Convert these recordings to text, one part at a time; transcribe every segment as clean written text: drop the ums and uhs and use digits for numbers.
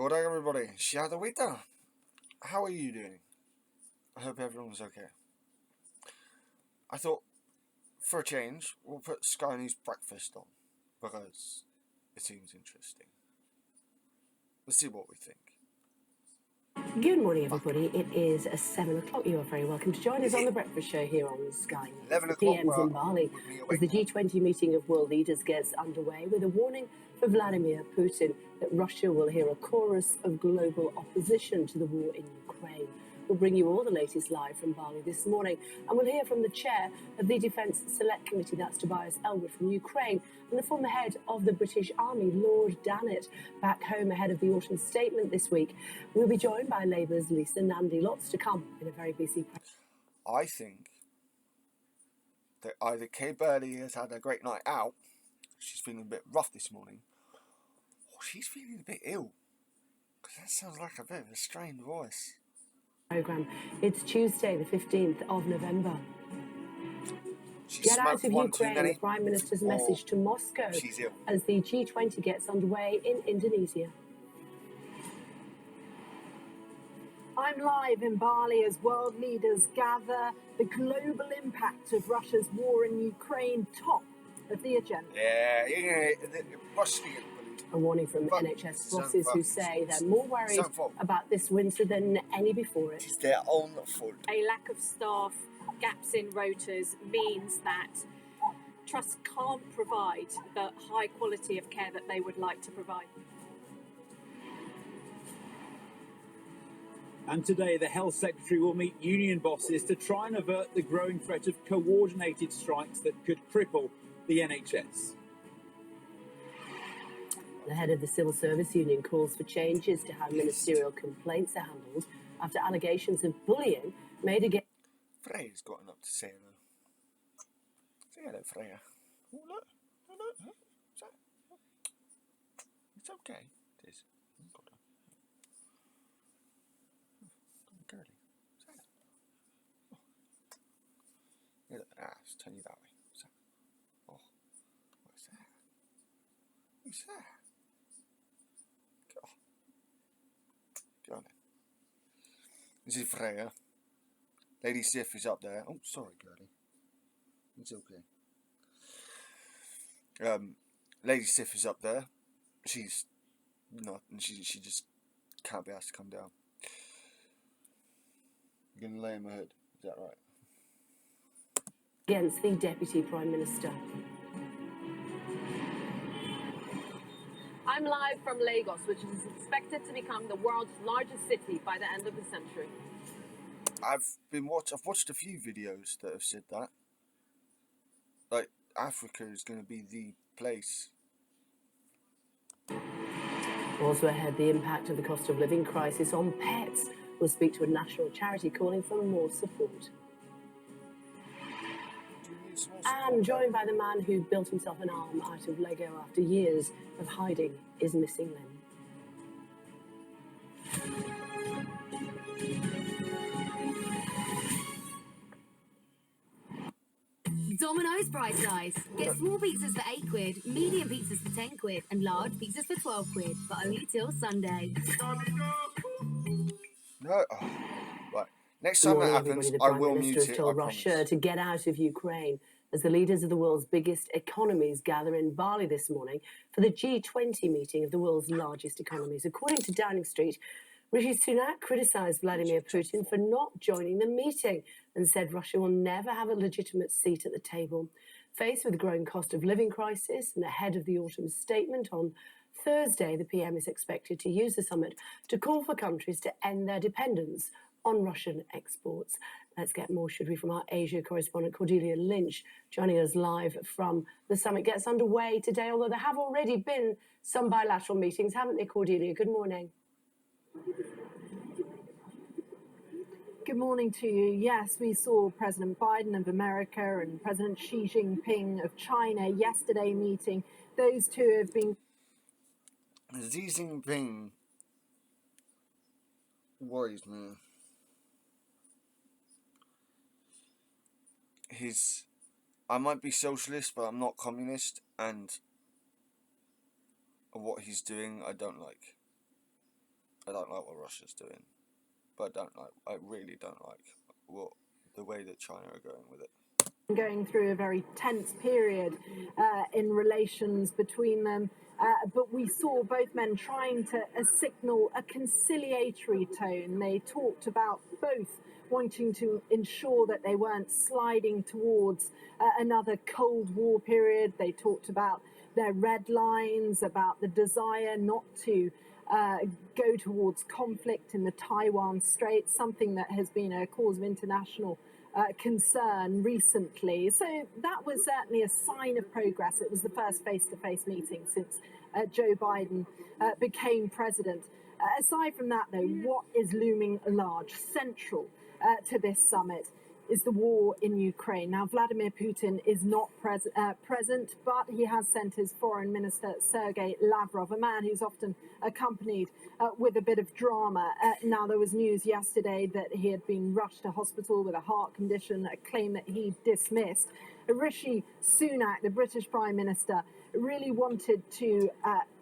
Good day, everybody. Shadowita. How are you doing? I hope everyone's okay. I thought, for a change, we'll put Sky News Breakfast on, because it seems interesting. Let's see what we think. Good morning, everybody. It is 7 o'clock. You are very welcome to join us on the Breakfast Show here on Sky News. 11 The o'clock, PM's in Bali as the G20 meeting of world leaders gets underway with a warning for Vladimir Putin that Russia will hear a chorus of global opposition to the war in Ukraine. We'll bring you all the latest live from Bali this morning, and we'll hear from the chair of the Defence Select Committee, that's Tobias Ellwood from Ukraine, and the former head of the British Army, Lord Dannett, back home ahead of the autumn statement this week. We'll be joined by Labour's Lisa Nandy. Lots to come in a very busy press. I think that either Kay Birdie has had a great night out, she's feeling a bit rough this morning, or she's feeling a bit ill, because that sounds like a bit of a strained voice. Programme. It's Tuesday, the 15th of November. Get out of Ukraine, the Prime Minister's message to Moscow as the G20 gets underway in Indonesia. I'm live in Bali as world leaders gather. The global impact of Russia's war in Ukraine top of the agenda. A warning from NHS bosses who say they're more worried about this winter than any before it. It's their own fault. A lack of staff, gaps in rotas means that trusts can't provide the high quality of care that they would like to provide. And today, the Health Secretary will meet union bosses to try and avert the growing threat of coordinated strikes that could cripple the NHS. The head of the Civil Service Union calls for changes to how ministerial complaints are handled after allegations of bullying made against... Freya's got enough to say, though. Say hello, Freya. Oh, look. Oh, look. Huh? It's okay. It is. Girly. Say hello. Oh. Yeah, look. It's turn you that way. So. Oh. What's that? What's that? Go on then. This is Freya. Lady Sif is up there. Oh, sorry, girlie. It's okay. Lady Sif is up there. She's not, and she just can't be asked to come down. You're gonna lay in my head. Is that right? Against the Deputy Prime Minister. I'm live from Lagos, which is expected to become the world's largest city by the end of the century. I've watched a few videos that have said that. Like, Africa is going to be the place. Also ahead, the impact of the cost of living crisis on pets. We'll speak to a national charity calling for more support. And joined by the man who built himself an arm out of Lego after years of hiding his missing limb. Domino's Price Guys. Get small pizzas for £8, medium pizzas for £10, and large pizzas for £12, but only till Sunday. No. Oh, right. Next time that happens, I will mute it. The Prime Minister has told Russia to get out of Ukraine as the leaders of the world's biggest economies gather in Bali this morning for the G20 meeting of the world's largest economies. According to Downing Street, Rishi Sunak criticised Vladimir Putin for not joining the meeting and said Russia will never have a legitimate seat at the table. Faced with the growing cost of living crisis and ahead of the autumn statement on Thursday, the PM is expected to use the summit to call for countries to end their dependence on Russian exports. Let's get more, should we, from our Asia correspondent Cordelia Lynch, joining us live from the summit. Gets underway today, although there have already been some bilateral meetings, haven't they, Cordelia? Good morning. Good morning to you. Yes, we saw President Biden of America and President Xi Jinping of China yesterday meeting. Those two have been... Xi Jinping worries me. I might be socialist, but I'm not communist, and what he's doing I don't like. I don't like what Russia's doing, but I really don't like the way that China are going with it. Going through a very tense period in relations between them. But we saw both men trying to signal a conciliatory tone. They talked about both wanting to ensure that they weren't sliding towards another Cold War period. They talked about their red lines, about the desire not to go towards conflict in the Taiwan Straits, something that has been a cause of international concern recently. So that was certainly a sign of progress. It was the first face-to-face meeting since Joe Biden became president. Aside from that, though, what is looming large, central to this summit, is the war in Ukraine. Now, Vladimir Putin is not present, but he has sent his foreign minister, Sergei Lavrov, a man who's often accompanied with a bit of drama. Now, there was news yesterday that he had been rushed to hospital with a heart condition, a claim that he dismissed. Rishi Sunak, the British Prime Minister, really wanted to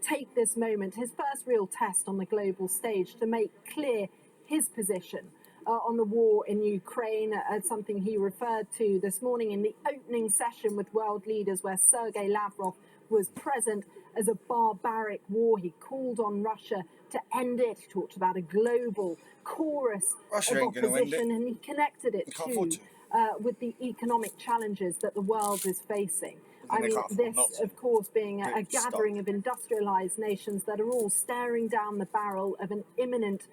take this moment, his first real test on the global stage, to make clear his position on the war in Ukraine, something he referred to this morning in the opening session with world leaders where Sergei Lavrov was present, as a barbaric war. He called on Russia to end it. He talked about a global chorus Russia of ain't gonna end it. opposition, and he connected it They can't afford to to. with the economic challenges that the world is facing. I I think they mean, can't afford this, not to. of course, being a Big stuff. gathering of industrialized nations that are all staring down the barrel of an imminent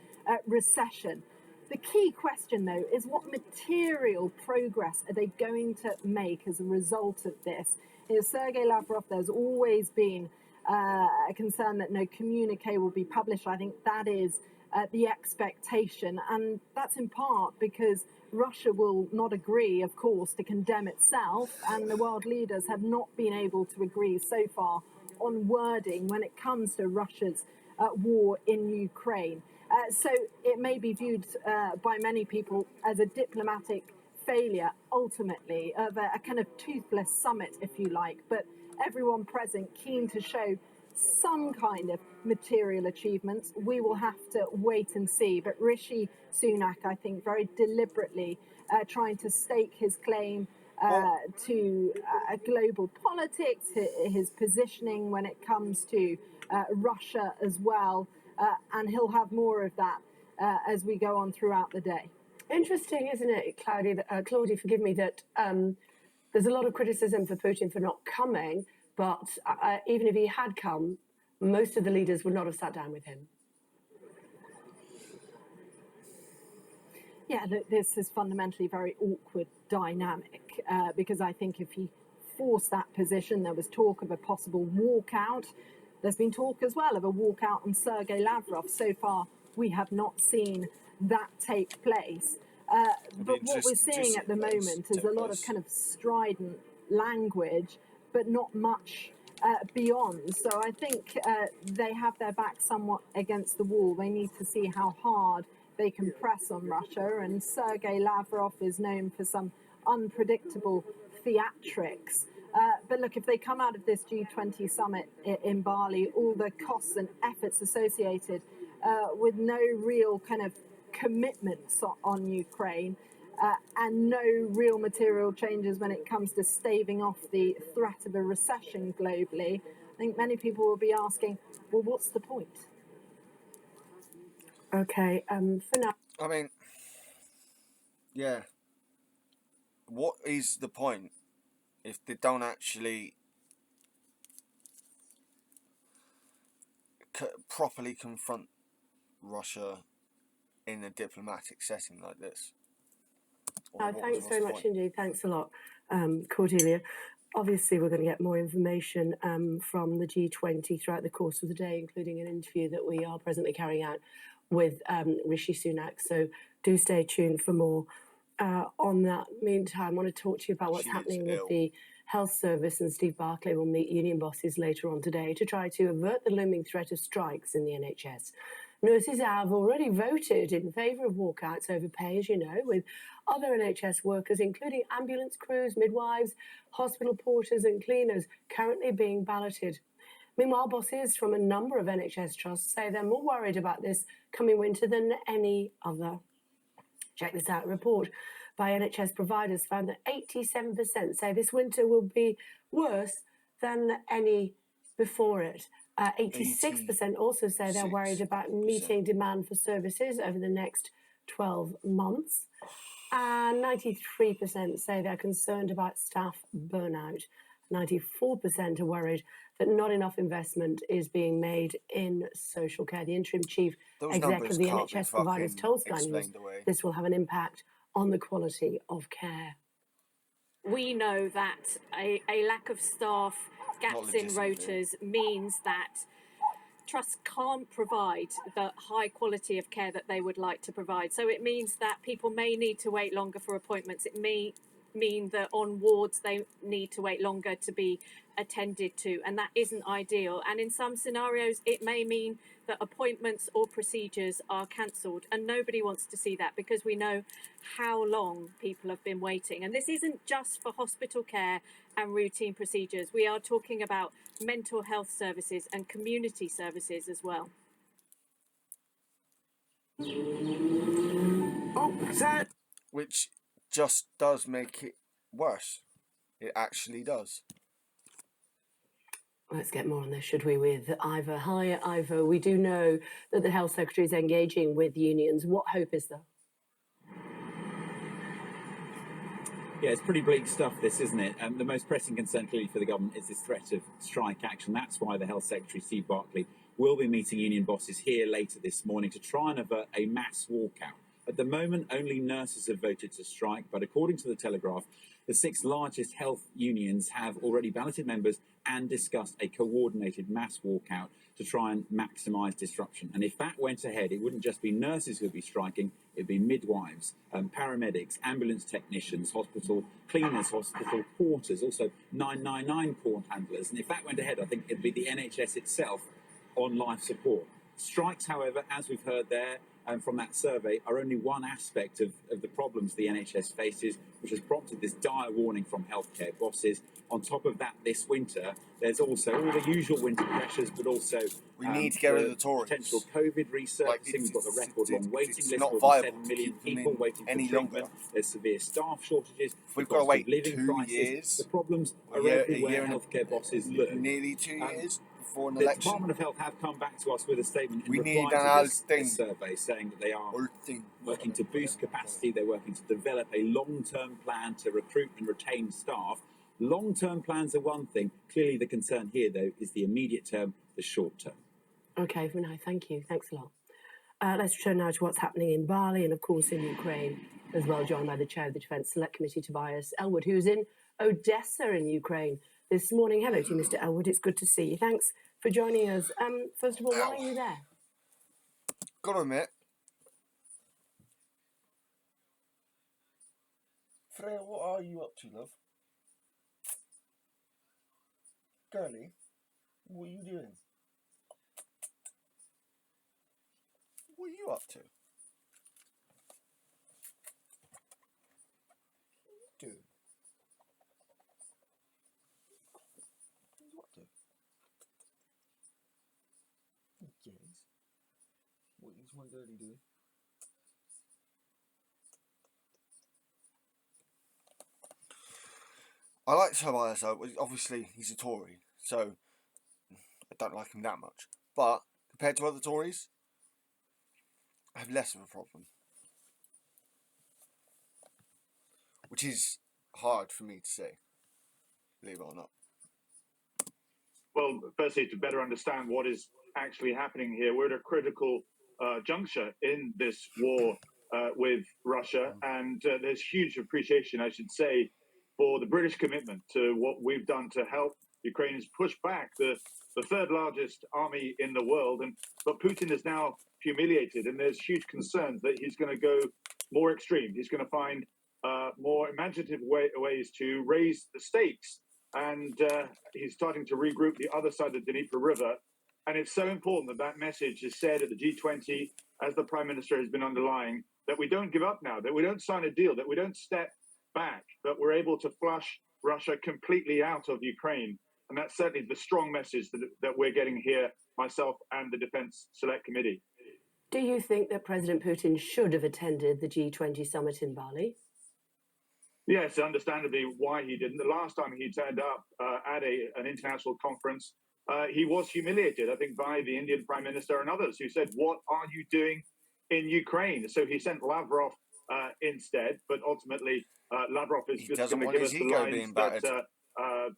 recession. The key question, though, is what material progress are they going to make as a result of this? You know, Sergei Lavrov, there's always been a concern that no communique will be published. I think that is the expectation, and that's in part because Russia will not agree, of course, to condemn itself, and the world leaders have not been able to agree so far on wording when it comes to Russia's war in Ukraine. So it may be viewed by many people as a diplomatic failure, ultimately, of a kind of toothless summit, if you like, but everyone present keen to show some kind of material achievements. We will have to wait and see. But Rishi Sunak, I think, very deliberately trying to stake his claim to global politics, his positioning when it comes to Russia as well. And he'll have more of that as we go on throughout the day. Interesting, isn't it, Claudia, forgive me, that there's a lot of criticism for Putin for not coming, but even if he had come, most of the leaders would not have sat down with him. Yeah, this is fundamentally a very awkward dynamic because I think if he forced that position, there was talk of a possible walkout. There's been talk as well of a walkout on Sergei Lavrov. So far, we have not seen that take place. But what we're seeing at the moment is a lot of kind of strident language, but not much beyond. So I think they have their back somewhat against the wall. They need to see how hard they can press on Russia. And Sergei Lavrov is known for some unpredictable theatrics. But look, if they come out of this G20 summit in Bali, all the costs and efforts associated with no real kind of commitments on Ukraine and no real material changes when it comes to staving off the threat of a recession globally, I think many people will be asking, well, what's the point? Okay, for now. I mean, yeah. What is the point if they don't actually properly confront Russia in a diplomatic setting like this? Thanks very much indeed. Thanks a lot, Cordelia. Obviously, we're going to get more information from the G20 throughout the course of the day, including an interview that we are presently carrying out with Rishi Sunak. So do stay tuned for more on that. Meantime, I want to talk to you about what's happening with the health service, and Steve Barclay will meet union bosses later on today to try to avert the looming threat of strikes in the NHS. Nurses have already voted in favour of walkouts over pay, as you know, with other NHS workers, including ambulance crews, midwives, hospital porters and cleaners, currently being balloted. Meanwhile, bosses from a number of NHS trusts say they're more worried about this coming winter than any other. Check this out. A report by NHS providers found that 87% say this winter will be worse than any before it. 86% also say they're worried about meeting demand for services over the next 12 months. And 93% say they're concerned about staff burnout. 94% are worried that not enough investment is being made in social care. The interim chief exec of the NHS providers told Sky News this will have an impact on the quality of care. We know that a lack of staff, gaps in rotas, means that trusts can't provide the high quality of care that they would like to provide. So it means that people may need to wait longer for appointments. It may mean that on wards they need to wait longer to be attended to, and that isn't ideal. And in some scenarios it may mean that appointments or procedures are cancelled, and nobody wants to see that because we know how long people have been waiting. And this isn't just for hospital care and routine procedures. We are talking about mental health services and community services as well. Which just does make it worse. It actually does. Let's get more on this, should we, with Ivor. Hi, Ivor. We do know that the Health Secretary is engaging with unions. What hope is there? Yeah, it's pretty bleak stuff, this, isn't it? The most pressing concern clearly for the government is this threat of strike action. That's why the Health Secretary, Steve Barclay, will be meeting union bosses here later this morning to try and avert a mass walkout. At the moment, only nurses have voted to strike, but according to the Telegraph, the 6 largest health unions have already balloted members and discussed a coordinated mass walkout to try and maximise disruption. And if that went ahead, it wouldn't just be nurses who would be striking, it'd be midwives, paramedics, ambulance technicians, hospital cleaners, hospital porters, also 999 call handlers. And if that went ahead, I think it'd be the NHS itself on life support. Strikes, however, as we've heard there, from that survey, are only one aspect of the problems the NHS faces, which has prompted this dire warning from healthcare bosses. On top of that, this winter, there's also all the usual winter pressures, but also we need to get rid of the Tories. Potential COVID resurfacing. We've got the record-long waiting list, not more viable than 7 million people waiting for any treatment. longer. There's severe staff shortages. We've got to wait living 2 prices. years. The problems are everywhere healthcare bosses look. Nearly 2 years. Before an the election. Department of Health have come back to us with a statement in We reply need to this survey, saying that they are working to boost capacity. They're working to develop a long-term plan to recruit and retain staff. Long-term plans are one thing. Clearly, the concern here, though, is the immediate term, the short term. OK, Vinay, thank you. Thanks a lot. Let's return now to what's happening in Bali and, of course, in Ukraine, as well, joined by the chair of the Defence Select Committee, Tobias Ellwood, who's in Odessa in Ukraine this morning. Hello to you, Mr. Ellwood. It's good to see you. Thanks for joining us. First of all, why are you there? Gotta admit, Freya, what are you up to, love? Girlie, what are you doing? What are you up to? What are you doing? What do? Yes. What is my girlie doing? I like Tobias, obviously he's a Tory, so I don't like him that much. But compared to other Tories, I have less of a problem. Which is hard for me to say, believe it or not. Well, firstly, to better understand what is actually happening here, we're at a critical juncture in this war with Russia, and there's huge appreciation, I should say, for the British commitment to what we've done to help Ukrainians push back the third largest army in the world. But Putin is now humiliated, and there's huge concerns that he's going to go more extreme. He's going to find more imaginative ways to raise the stakes. And he's starting to regroup the other side of the Dnieper River. And it's so important that that message is said at the G20, as the Prime Minister has been underlying, that we don't give up now, that we don't sign a deal, that we don't step back, that we're able to flush Russia completely out of Ukraine. And that's certainly the strong message that we're getting here, myself and the Defence Select Committee. Do you think that President Putin should have attended the G20 summit in Bali? Yes, understandably why he didn't. The last time he turned up at an international conference, he was humiliated, I think, by the Indian Prime Minister and others who said, "What are you doing in Ukraine?" So he sent Lavrov instead, but ultimately Lavrov is just going to give us the lines that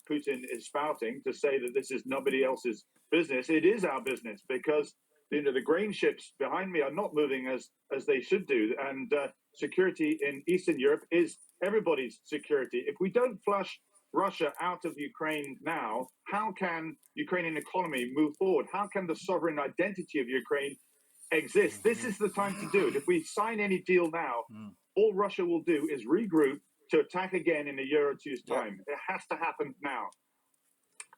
Putin is spouting to say that this is nobody else's business. It is our business, because the grain ships behind me are not moving as they should do, and security in Eastern Europe is everybody's security. If we don't flush Russia out of Ukraine now, how can Ukrainian economy move forward? How can the sovereign identity of Ukraine exist? This is the time to do it. If we sign any deal now, all Russia will do is regroup to attack again in a year or two's time. It has to happen now.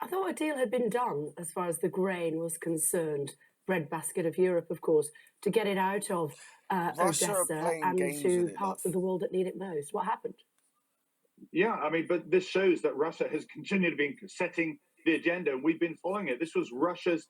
I thought a deal had been done as far as the grain was concerned, breadbasket of Europe, of course, to get it out of Odessa and to parts of the world that need it most. What happened? Yeah, I mean, but this shows that Russia has continued to be setting the agenda. We've been following it. This was Russia's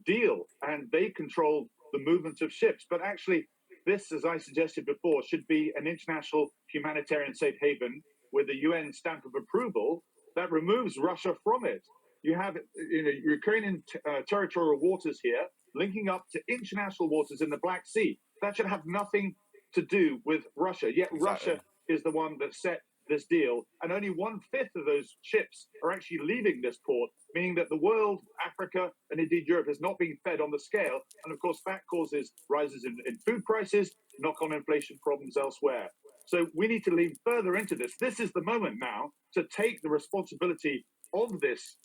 deal, and they controlled the movement of ships. But actually, this, as I suggested before, should be an international humanitarian safe haven with a UN stamp of approval that removes Russia from it. You have Ukrainian territorial waters here linking up to international waters in the Black Sea. That should have nothing to do with Russia. Yet Russia is the one that set this deal, and only 1/5 of those ships are actually leaving this port, meaning that the world, Africa, and indeed Europe is not being fed on the scale. And of course, that causes rises in food prices, knock-on inflation problems elsewhere. So we need to lean further into this. This is the moment now to take the responsibility of this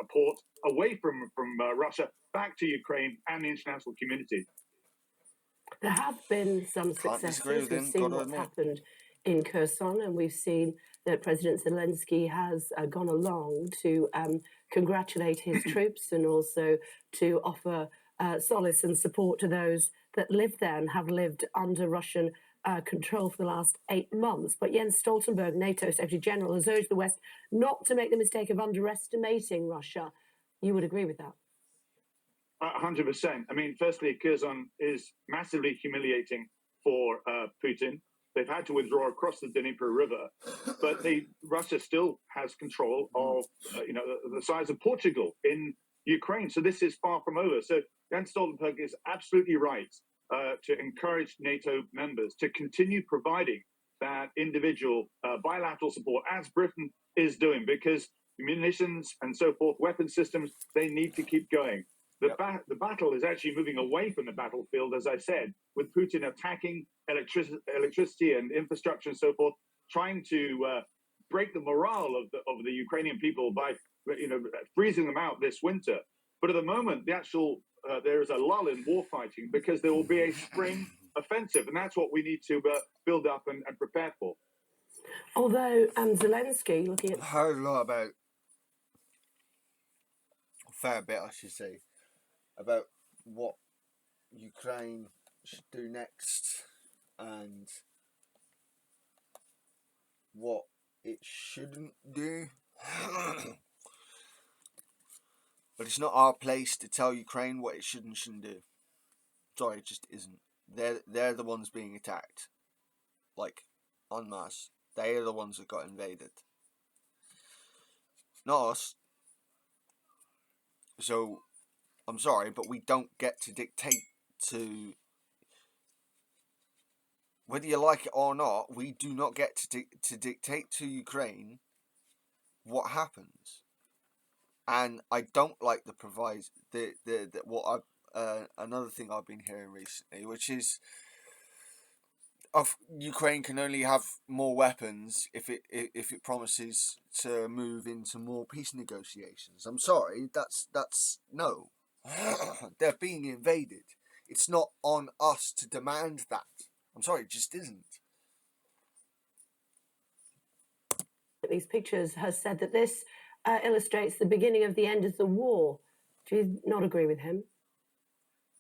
port away from Russia back to Ukraine and the international community. There have been some successes. We've seen what's happened in Kherson, and we've seen that President Zelensky has gone along to congratulate his troops and also to offer solace and support to those that live there and have lived under Russian control for the last 8 months. But Jens Stoltenberg, NATO Secretary General, has urged the West not to make the mistake of underestimating Russia. You would agree with that? 100%. I mean, firstly, Kherson is massively humiliating for Putin. They've had to withdraw across the Dnieper River, but Russia still has control of, the size of Portugal in Ukraine. So this is far from over. So Jens Stoltenberg is absolutely right to encourage NATO members to continue providing that individual bilateral support, as Britain is doing, because munitions and so forth, weapon systems, they need to keep going. The battle is actually moving away from the battlefield, as I said, with Putin attacking electricity and infrastructure and so forth, trying to break the morale of the Ukrainian people by freezing them out this winter. But at the moment, there is a lull in war fighting because there will be a spring offensive, and that's what we need to build up and prepare for. Although Zelensky, looking at... I heard a lot about, a fair bit I should say, about what Ukraine should do next and what it shouldn't do. But it's not our place to tell Ukraine what it should and shouldn't do. Sorry, it just isn't. They're the ones being attacked. Like, en masse. They are the ones that got invaded. Not us. So, I'm sorry, but we don't get to dictate to... Whether you like it or not, we do not get to dictate to Ukraine what happens. And I don't like the proviso, another thing I've been hearing recently, which is Ukraine can only have more weapons if it promises to move into more peace negotiations. I'm sorry, that's no. They're being invaded. It's not on us to demand that. I'm sorry, it just isn't. These pictures has said that this illustrates the beginning of the end of the war. Do you not agree with him?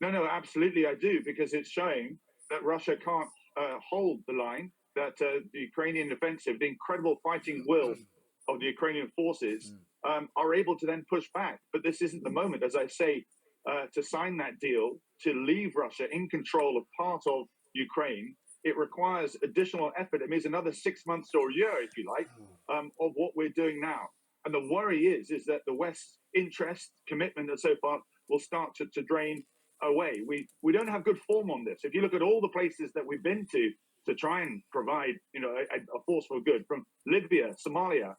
No, absolutely I do, because it's showing that Russia can't hold the line, that the Ukrainian offensive, the incredible fighting will of the Ukrainian forces are able to then push back. But this isn't the moment, as I say, to sign that deal, to leave Russia in control of part of Ukraine. It requires additional effort. It means another 6 months or a year, if you like, of what we're doing now. And the worry is that the West's interest, commitment, and so forth will start to drain away. We don't have good form on this. If you look at all the places that we've been to try and provide, a force for good, from Libya, Somalia,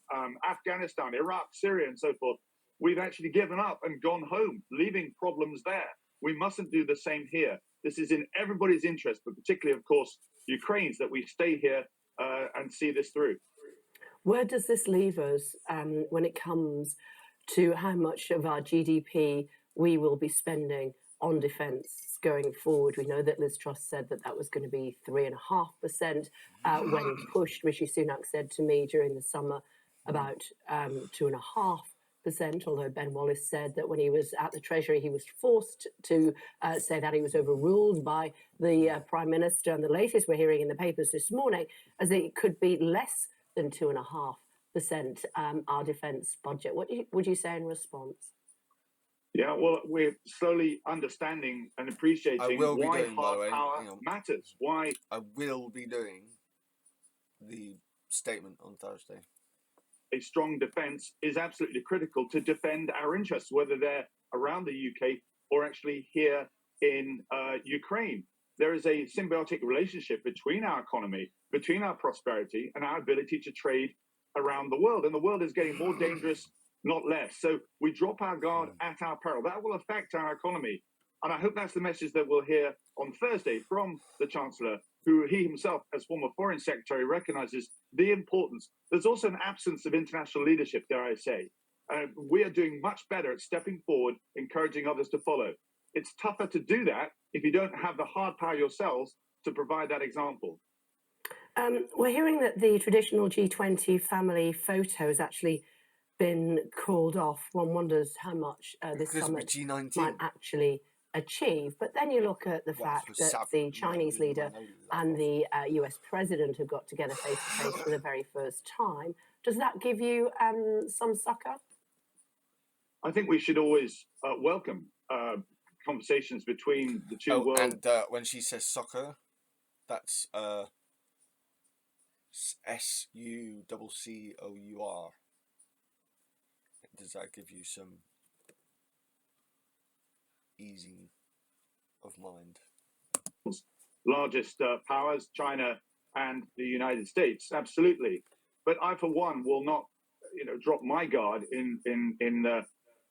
Afghanistan, Iraq, Syria, and so forth, we've actually given up and gone home, leaving problems there. We mustn't do the same here. This is in everybody's interest, but particularly, of course, Ukraine's, that we stay here and see this through. Where does this leave us when it comes to how much of our GDP we will be spending on defence going forward? We know that Liz Truss said that was going to be 3.5% when pushed. Rishi Sunak said to me during the summer about 2.5%, although Ben Wallace said that when he was at the Treasury, he was forced to say that. He was overruled by the Prime Minister. And the latest we're hearing in the papers this morning is that it could be less than 2.5% our defence budget. What would you say in response? Yeah, well, we're slowly understanding and appreciating why hard power matters. Why I will be doing the statement on Thursday. A strong defence is absolutely critical to defend our interests, whether they're around the UK or actually here in Ukraine. There is a symbiotic relationship between our economy, between our prosperity, and our ability to trade around the world. And the world is getting more dangerous, not less. So we drop our guard at our peril. That will affect our economy. And I hope that's the message that we'll hear on Thursday from the Chancellor, who he himself, as former Foreign Secretary, recognises the importance. There's also an absence of international leadership, dare I say. We are doing much better at stepping forward, encouraging others to follow. It's tougher to do that if you don't have the hard power yourselves to provide that example. We're hearing that the traditional G20 family photo has actually been called off. One wonders how much this summit might actually achieve. But then you look at the fact that the Chinese leader and the US president have got together face to face for the very first time. Does that give you some succor? I think we should always welcome conversations between the two worlds. And when she says soccer, that's SUCCOUR. Does that give you some easing of mind? Largest powers, China and the United States, absolutely. But I, for one, will not, drop my guard in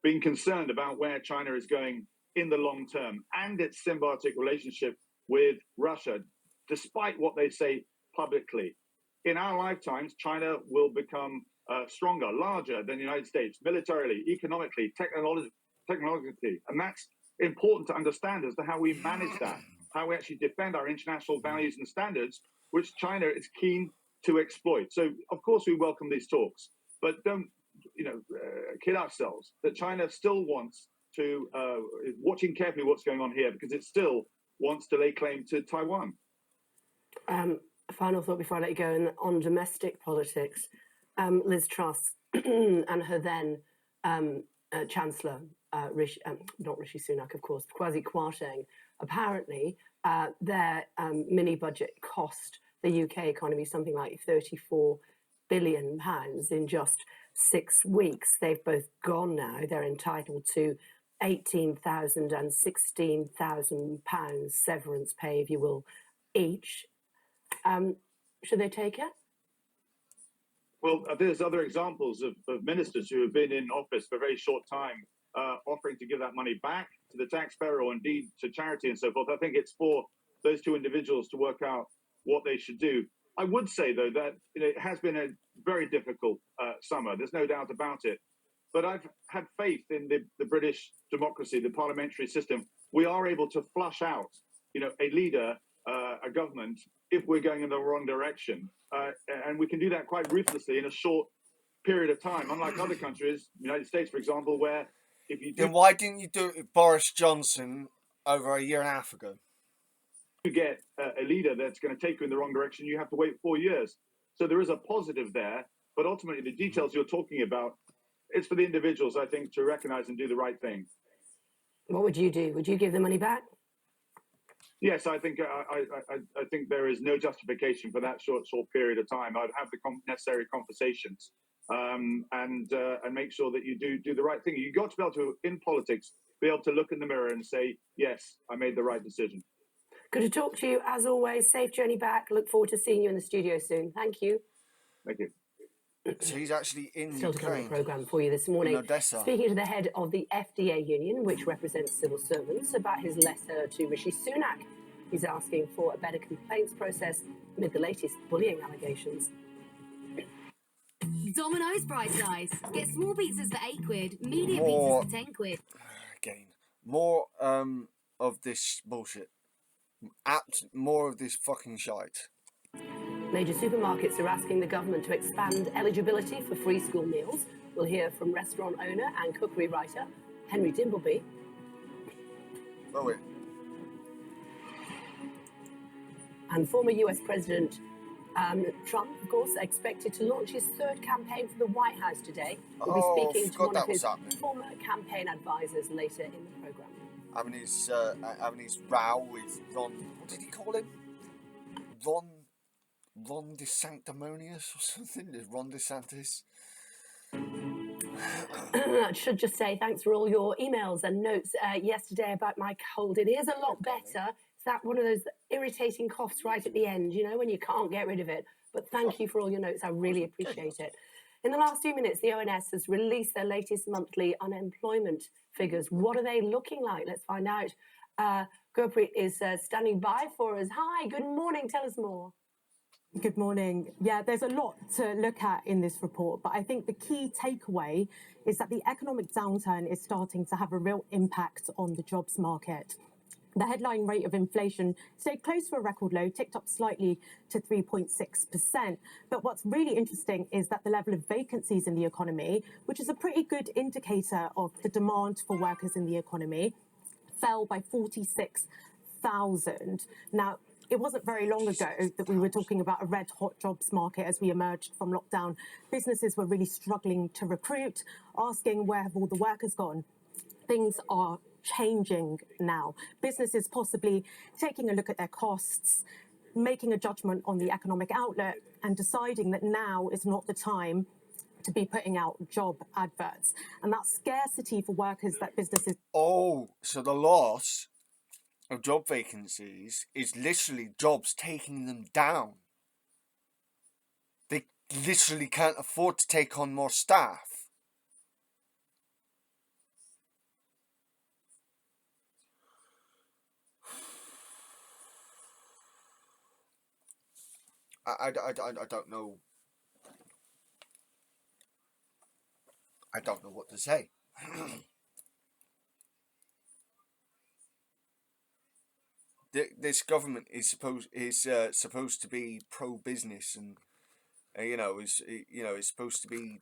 being concerned about where China is going in the long term and its symbiotic relationship with Russia, despite what they say publicly. In our lifetimes, China will become stronger, larger than the United States, militarily, economically, technologically. And that's important to understand as to how we manage that, how we actually defend our international values and standards, which China is keen to exploit. So, of course, we welcome these talks, but don't, kid ourselves that China still wants to, watching carefully what's going on here, because it still wants to lay claim to Taiwan. Final thought before I let you go, on domestic politics, Liz Truss and her then Chancellor, not Rishi Sunak, of course, Kwasi Kwarteng, apparently their mini budget cost the UK economy something like £34 billion in just 6 weeks. They've both gone now. They're entitled to £18,000 and £16,000 severance pay, if you will, each. Should they take it? Well, there's other examples of ministers who have been in office for a very short time offering to give that money back to the taxpayer or indeed to charity and so forth. I think it's for those two individuals to work out what they should do. I would say, though, that it has been a very difficult summer. There's no doubt about it. But I've had faith in the British democracy, the parliamentary system. We are able to flush out, a leader, a government, if we're going in the wrong direction. And we can do that quite ruthlessly in a short period of time, unlike other countries, the United States, for example, where if you do... Then why didn't you do it with Boris Johnson over a year and a half ago? You get a leader that's going to take you in the wrong direction, you have to wait 4 years. So there is a positive there, but ultimately the details you're talking about it's for the individuals, I think, to recognise and do the right thing. What would you do? Would you give the money back? Yes, I think I think there is no justification for that short period of time. I'd have the necessary conversations and make sure that you do the right thing. You've got to be able to, in politics, be able to look in the mirror and say, yes, I made the right decision. Good to talk to you as always. Safe journey back. Look forward to seeing you in the studio soon. Thank you. Thank you. So he's actually in Still to come on the Ukraine. programme for you this morning. In Odessa. Speaking to the head of the FDA union, which represents civil servants, about his letter to Rishi Sunak. He's asking for a better complaints process amid the latest bullying allegations. Domino's Price Guys. Get small pizzas for £8, medium pizzas for £10. Again, more of this bullshit. More of this fucking shite. Major supermarkets are asking the government to expand eligibility for free school meals. We'll hear from restaurant owner and cookery writer Henry Dimbleby. Oh, wait. And former US President Trump, of course, expected to launch his third campaign for the White House today. We'll be speaking to one of his former campaign advisors later in the programme. Having his row with Ron, what did he call him? Ron DeSanctimonious or something? Ron DeSantis? I should just say thanks for all your emails and notes yesterday about my cold. It is a lot better. It's that one of those irritating coughs right at the end, you know, when you can't get rid of it. But thank you for all your notes. I really appreciate it. In the last few minutes, the ONS has released their latest monthly unemployment figures. What are they looking like? Let's find out. Gurpreet is standing by for us. Hi, good morning. Tell us more. Good morning. Yeah, there's a lot to look at in this report, but I think the key takeaway is that the economic downturn is starting to have a real impact on the jobs market. The headline rate of inflation stayed close to a record low, ticked up slightly to 3.6%. But what's really interesting is that the level of vacancies in the economy, which is a pretty good indicator of the demand for workers in the economy, fell by 46,000. Now, it wasn't very long ago that we were talking about a red-hot jobs market as we emerged from lockdown. Businesses were really struggling to recruit, asking where have all the workers gone. Things are changing now. Businesses possibly taking a look at their costs, making a judgment on the economic outlook and deciding that now is not the time to be putting out job adverts. And that scarcity for workers that businesses... Oh, so the loss of job vacancies is literally jobs taking them down. They literally can't afford to take on more staff. I don't know. I don't know what to say. This government is supposed to be pro-business and is supposed to be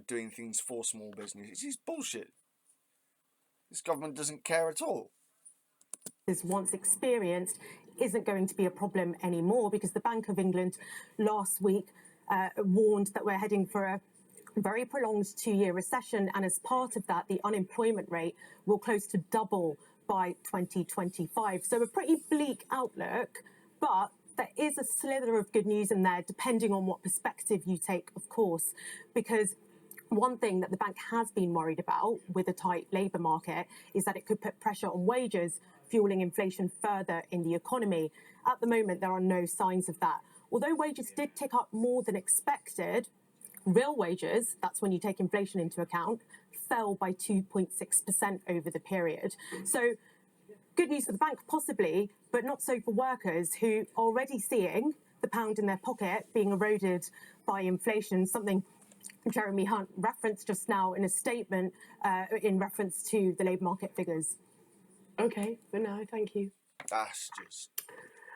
doing things for small business. It's bullshit. This government doesn't care at all. Is once experienced isn't going to be a problem anymore because the Bank of England last week warned that we're heading for a very prolonged 2-year recession, and as part of that, the unemployment rate will close to double by 2025. So a pretty bleak outlook, but there is a slither of good news in there, depending on what perspective you take, of course, because one thing that the bank has been worried about with a tight labour market is that it could put pressure on wages, fueling inflation further in the economy. At the moment, there are no signs of that. Although wages did tick up more than expected, real wages, that's when you take inflation into account, fell by 2.6% over the period. So good news for the bank, possibly, but not so for workers who are already seeing the pound in their pocket being eroded by inflation, something Jeremy Hunt referenced just now in a statement in reference to the labour market figures. Okay, for now, thank you. That's just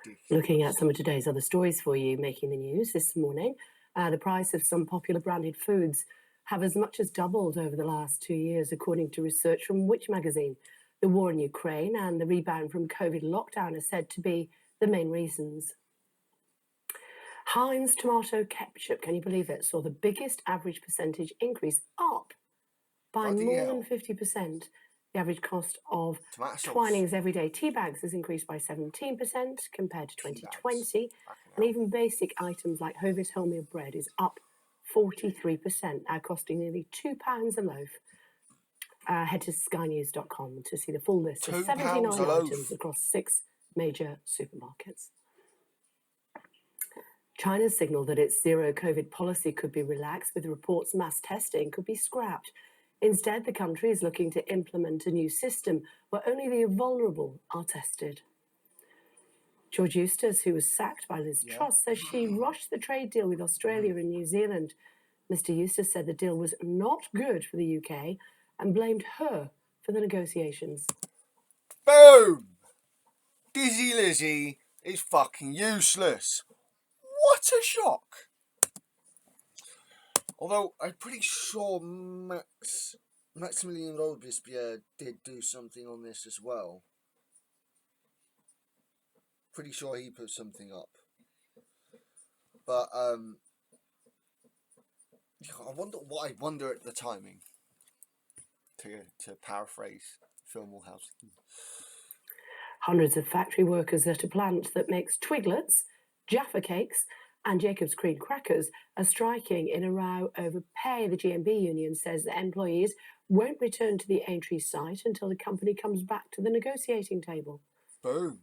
ridiculous. Looking at some of today's other stories for you making the news this morning, the price of some popular branded foods have as much as doubled over the last 2 years, according to research from Which magazine. The war in Ukraine and the rebound from COVID lockdown are said to be the main reasons. Heinz tomato ketchup, can you believe it, saw the biggest average percentage increase, up by Bloody more hell. than 50%. The average cost of Tomato sauce. Twinings everyday tea bags has increased by 17% compared to Tea bags. 2020. Fucking And hell. even basic items like Hovis wholemeal bread is up 43%, now costing nearly £2 a loaf. Head to skynews.com to see the full list of £2 79 a loaf. items across 6 major supermarkets. China signalled that its zero COVID policy could be relaxed, with reports mass testing could be scrapped. Instead, the country is looking to implement a new system where only the vulnerable are tested. George Eustace, who was sacked by Liz Truss, says she rushed the trade deal with Australia and New Zealand. Mr. Eustace said the deal was not good for the UK and blamed her for the negotiations. Boom! Dizzy Lizzy is fucking useless. What a shock! Although I'm pretty sure Maximilian Robespierre did do something on this as well. Pretty sure he put something up. But I wonder at the timing. To paraphrase Phil Morehouse. Hundreds of factory workers at a plant that makes Twiglets, Jaffa cakes and Jacob's Cream crackers are striking in a row over pay. The GMB union says that employees won't return to the Aintree site until the company comes back to the negotiating table. Boom.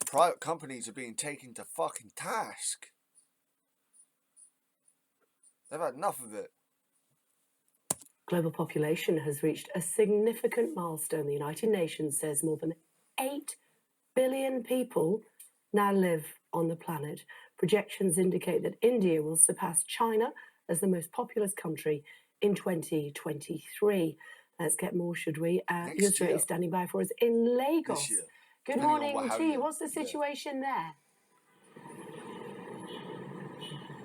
Private companies are being taken to fucking task. They've had enough of it. Global population has reached a significant milestone. The United Nations says more than 8 billion people now live on the planet. Projections indicate that India will surpass China as the most populous country in 2023. Let's get more, should we? Yusra is standing by for us in Lagos. This year. Good morning to you. What's the situation there?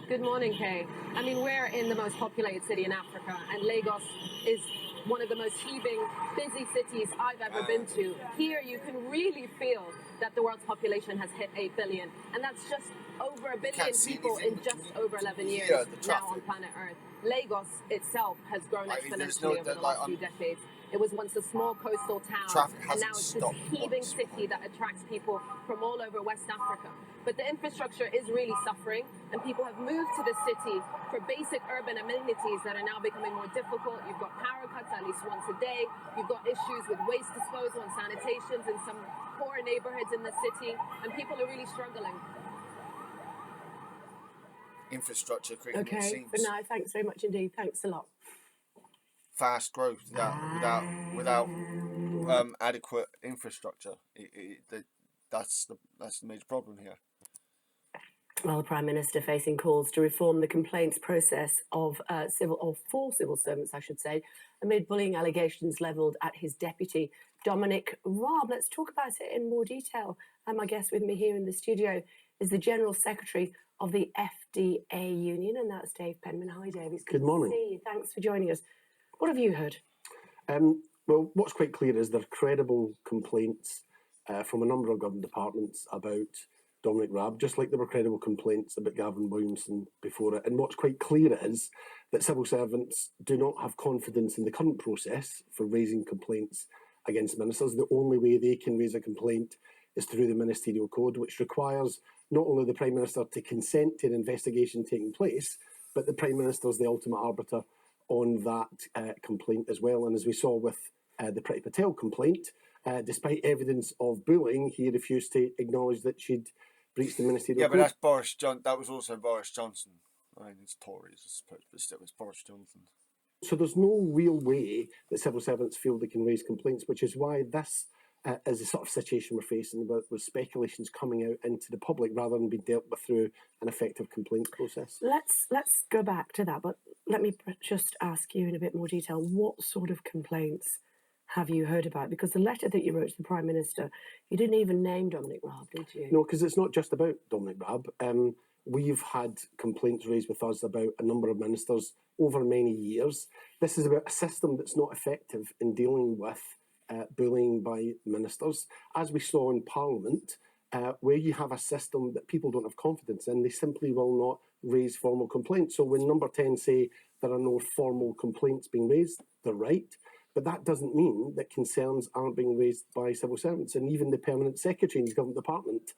Good morning, Kay. I mean, we're in the most populated city in Africa, and Lagos is one of the most heaving, busy cities I've ever been to. Here, you can really feel that the world's population has hit 8 billion, and that's just over a billion people in just over 11 years now on planet Earth. Lagos itself has grown exponentially over the last few decades. It was once a small coastal town, and now it's this heaving city that attracts people from all over West Africa. But the infrastructure is really suffering, and people have moved to the city for basic urban amenities that are now becoming more difficult. You've got power cuts at least once a day. You've got issues with waste disposal and sanitations in some poor neighborhoods in the city, and people are really struggling. Infrastructure quicker than it Okay, seems. for now, thanks very much indeed. Thanks a lot. Fast growth without adequate infrastructure. That's the major problem here. Well, the Prime Minister facing calls to reform the complaints process of for civil servants, I should say, amid bullying allegations levelled at his deputy, Dominic Raab. Let's talk about it in more detail. My guest with me here in the studio is the General Secretary of the FDA Union, and that's Dave Penman. Hi, Dave. It's good morning. to see you. Thanks for joining us. What have you heard? Well, what's quite clear is there are credible complaints from a number of government departments about Dominic Raab, just like there were credible complaints about Gavin Williamson before it. And what's quite clear is that civil servants do not have confidence in the current process for raising complaints against ministers. The only way they can raise a complaint is through the ministerial code, which requires not only the Prime Minister to consent to an investigation taking place, but the Prime Minister is the ultimate arbiter on that complaint as well. And as we saw with the Priti Patel complaint, despite evidence of bullying, he refused to acknowledge that she'd breached the ministerial code. Yeah, but that's Boris Johnson. That was also Boris Johnson. I mean, it's Tories, I suppose, but still, it's Boris Johnson. So there's no real way that civil servants feel they can raise complaints, which is why this is the sort of situation we're facing with speculations coming out into the public rather than being dealt with through an effective complaints process. Let's go back to that, but let me just ask you in a bit more detail, what sort of complaints have you heard about? Because the letter that you wrote to the Prime Minister, you didn't even name Dominic Raab, did you? No, because it's not just about Dominic Raab. We've had complaints raised with us about a number of ministers over many years. This is about a system that's not effective in dealing with bullying by ministers. As we saw in Parliament, where you have a system that people don't have confidence in, they simply will not raise formal complaints. So when Number 10 say there are no formal complaints being raised. They're right. But that doesn't mean that concerns aren't being raised by civil servants. And even the permanent secretary in his government department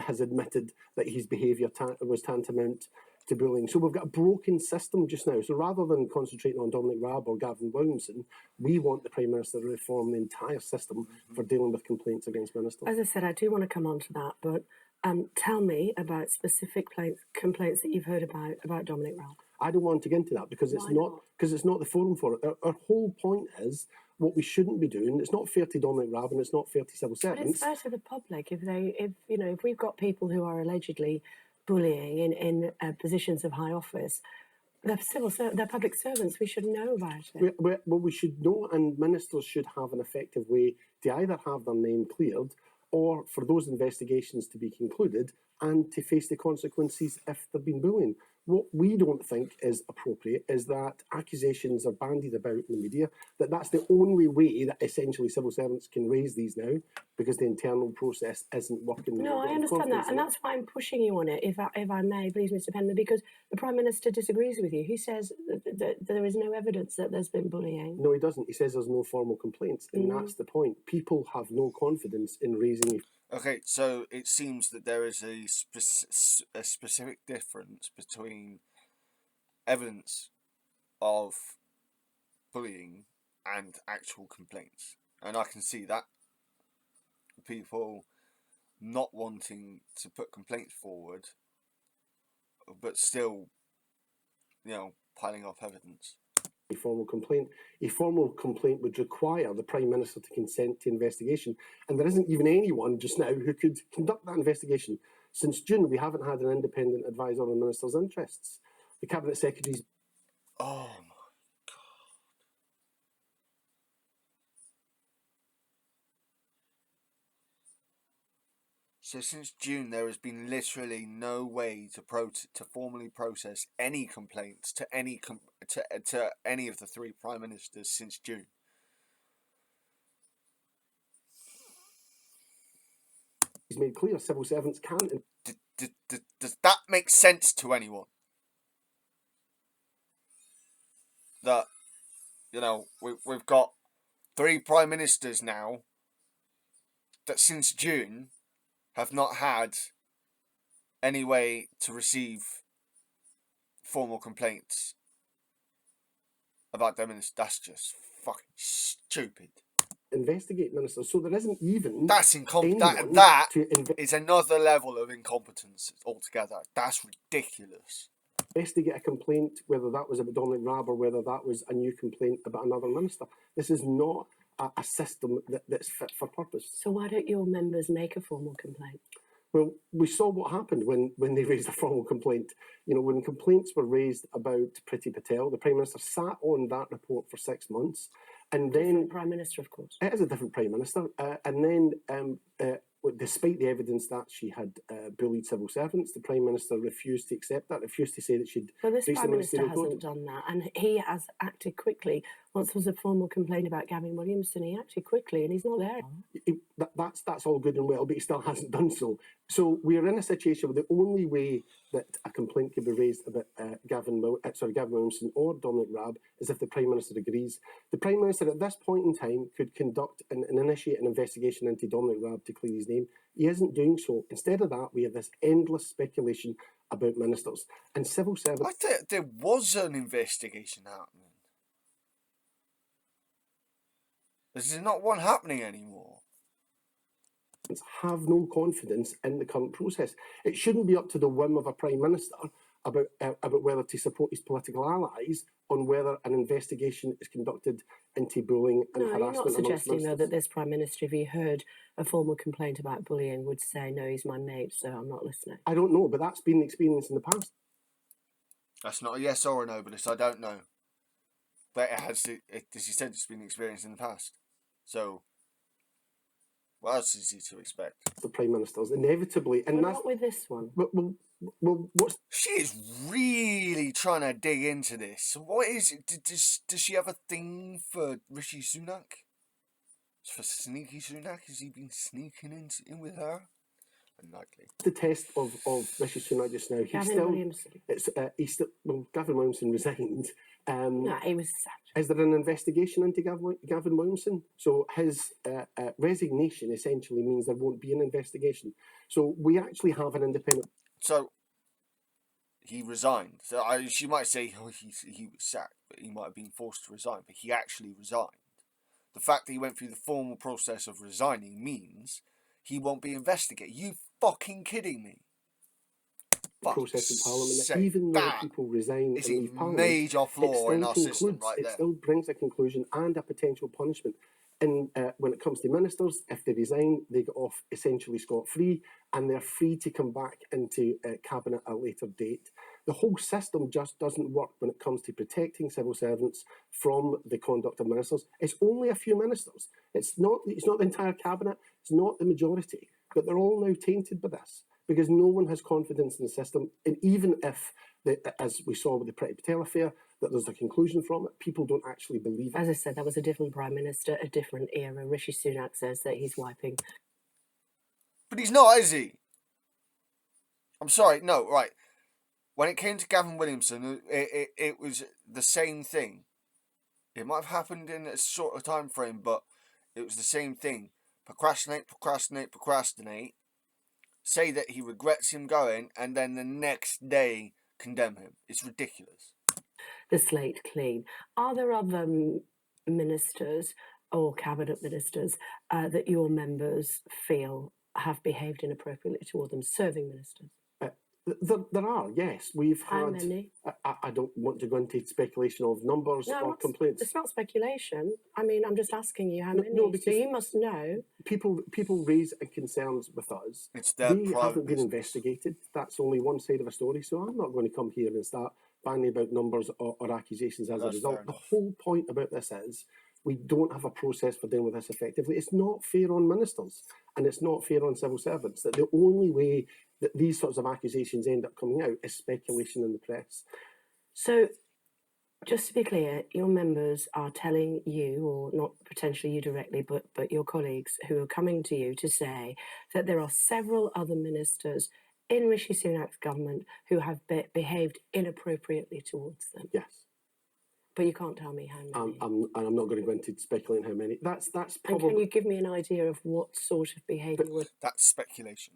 has admitted that his behaviour was tantamount to bullying. So we've got a broken system just now. So rather than concentrating on Dominic Raab or Gavin Williamson, we want the Prime Minister to reform the entire system for dealing with complaints against ministers. As I said, I do want to come on to that, but tell me about specific complaints that you've heard about Dominic Raab. I don't want to get into that because it's not the forum for it. Our whole point is what we shouldn't be doing. It's not fair to Dominic Raab and it's not fair to civil servants. But it's fair to the public if we've got people who are allegedly bullying in positions of high office. They're public servants. We should know about it. Well, we should know, and ministers should have an effective way to either have their name cleared or for those investigations to be concluded and to face the consequences if they've been bullying. What we don't think is appropriate is that accusations are bandied about in the media, that's the only way that essentially civil servants can raise these now because the internal process isn't working. No, I understand that, and that's why I'm pushing you on it, if I may, please, Mr Penman, because the Prime Minister disagrees with you. He says that there is no evidence that there's been bullying. No, he doesn't. He says there's no formal complaints, and that's the point. People have no confidence in raising Okay, so it seems that there is a specific difference between evidence of bullying and actual complaints. And I can see that. People not wanting to put complaints forward, but still, piling up evidence. A formal complaint. A formal complaint would require the Prime Minister to consent to investigation, and there isn't even anyone just now who could conduct that investigation. Since June, we haven't had an independent advisor on the Minister's interests. The Cabinet Secretary's... Oh my God. So since June, there has been literally no way to formally process any complaints to any of the three Prime Ministers since June. He's made clear civil servants can't... Does that make sense to anyone? That, we've got three Prime Ministers now that since June have not had any way to receive formal complaints about their ministers. That's just fucking stupid. Investigate ministers, so there isn't even... That's that is another level of incompetence altogether. That's ridiculous. Investigate a complaint, whether that was about Dominic Raab or whether that was a new complaint about another minister. This is not a system that's fit for purpose. So why don't your members make a formal complaint? Well, we saw what happened when they raised a formal complaint. When complaints were raised about Priti Patel, the Prime Minister sat on that report for 6 months. And then... Different Prime Minister, of course. It is a different Prime Minister. And then, despite the evidence that she had bullied civil servants, the Prime Minister refused to accept that, refused to say that she'd... Well, this Prime Minister hasn't done that, and he has acted quickly. Once there was a formal complaint about Gavin Williamson, he acted quickly, and he's not there. That's all good and well, but he still hasn't done so. So we're in a situation where the only way that a complaint can be raised about Gavin Williamson or Dominic Raab is if the Prime Minister agrees. The Prime Minister at this point in time could conduct and initiate an investigation into Dominic Raab to clear his name. He isn't doing so. Instead of that, we have this endless speculation about ministers and civil servants. I thought there was an investigation happening. This is not one happening anymore. Have no confidence in the current process. It shouldn't be up to the whim of a Prime Minister about whether to support his political allies on whether an investigation is conducted into bullying and harassment. You're not suggesting, though, that this Prime Minister, if he heard a formal complaint about bullying, would say, no, he's my mate, so I'm not listening. I don't know, but that's been the experience in the past. That's not a yes or a no, but I don't know. But as you said, it's been the experience in the past. So... what else is he to expect? The Prime Minister's inevitably, and not with this one. Well, what's... She is really trying to dig into this. What is it? Does she have a thing for Rishi Sunak? For sneaky Sunak? Has he been sneaking in with her? unlikely. The test of Rishi Sunak just now. Gavin Williamson resigned. No, he was sacked. Is there an investigation into Gavin Williamson? So his resignation essentially means there won't be an investigation. So we actually have an independent. So he resigned. So she might say, oh, he was sacked, but he might have been forced to resign. But he actually resigned. The fact that he went through the formal process of resigning means he won't be investigated. You fucking kidding me? Process in Parliament, even though people resign and leave Parliament, major flaw in our system right it there. still brings a conclusion and a potential punishment. And when it comes to ministers, if they resign, they get off essentially scot-free, and they're free to come back into cabinet at a later date. The whole system just doesn't work when it comes to protecting civil servants from the conduct of ministers. It's only a few ministers. It's not the entire cabinet. It's not the majority. But they're all now tainted by this, because no one has confidence in the system. And even if, as we saw with the Priti Patel affair, that there's a conclusion from it, people don't actually believe it. As I said, that was a different Prime Minister, a different era. Rishi Sunak says that he's wiping. But he's not, is he? I'm sorry, no, right. When it came to Gavin Williamson, it was the same thing. It might have happened in a shorter time frame, but it was the same thing. Procrastinate. Say that he regrets him going, and then the next day condemn him. It's ridiculous. The slate clean. Are there other ministers or cabinet ministers that your members feel have behaved inappropriately toward them, serving ministers? There are, yes. We've had. How many? I don't want to go into speculation of numbers or complaints. It's not speculation. I mean, I'm just asking you how many. No, because so you must know. People raise concerns with us. They haven't been investigated. That's only one side of a story. So I'm not going to come here and start banging about numbers or accusations as a result. The whole point about this is we don't have a process for dealing with this effectively. It's not fair on ministers, and it's not fair on civil servants. That the only way that these sorts of accusations end up coming out is speculation in the press. So, just to be clear, your members are telling you, or not potentially you directly, but your colleagues who are coming to you to say that there are several other ministers in Rishi Sunak's government who have behaved inappropriately towards them. Yes. But you can't tell me how many. I'm not going to go into speculating how many. That's probably. And can you give me an idea of what sort of behaviour that's speculation.